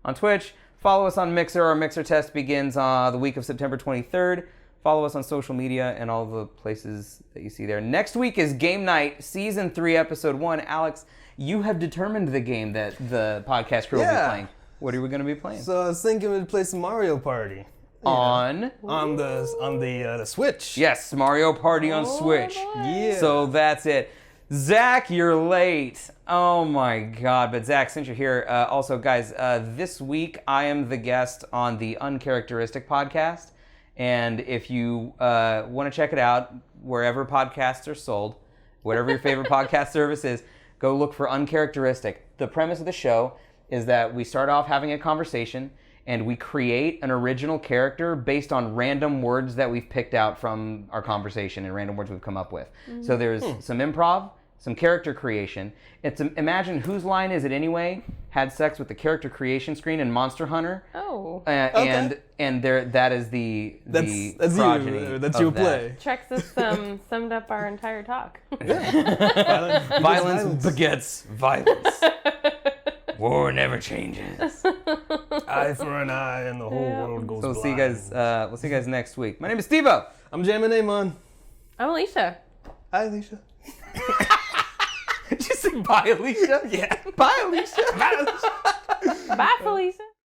[SPEAKER 1] on Twitch. Follow us on Mixer. Our Mixer test begins the week of September 23rd. Follow us on social media and all the places that you see there. Next week is Game Night, Season 3, Episode 1. Alex, you have determined the game that the podcast crew will be playing. What are we going to be playing?
[SPEAKER 2] So I was thinking we'd play some Mario Party.
[SPEAKER 1] On
[SPEAKER 2] the Switch.
[SPEAKER 1] Yes, Mario Party on Switch.
[SPEAKER 2] Yeah.
[SPEAKER 1] So that's it. Zach, you're late. Oh my God. But Zach, since you're here, also guys, this week I am the guest on the Uncharacteristic podcast. And if you want to check it out, wherever podcasts are sold, whatever your favorite podcast service is, go look for Uncharacteristic. The premise of the show is that we start off having a conversation and we create an original character based on random words that we've picked out from our conversation and random words we've come up with. So there's some improv, some character creation. Imagine Whose Line Is It Anyway had sex with the character creation screen in Monster Hunter.
[SPEAKER 3] Oh.
[SPEAKER 1] And that is the progeny.
[SPEAKER 2] That's your play.
[SPEAKER 3] Trexus summed up our entire talk.
[SPEAKER 1] Violence begets violence. War never changes.
[SPEAKER 2] Eye for an eye, and the whole world goes blind.
[SPEAKER 1] So we'll see you guys next week. My name is Steve-O.
[SPEAKER 2] I'm Jamin Amon.
[SPEAKER 3] I'm Alicia.
[SPEAKER 2] Hi, Alicia.
[SPEAKER 1] Did you say bye, Alicia?
[SPEAKER 2] Yeah.
[SPEAKER 1] Bye, Alicia.
[SPEAKER 2] Bye, Alicia.
[SPEAKER 3] Bye, Felicia.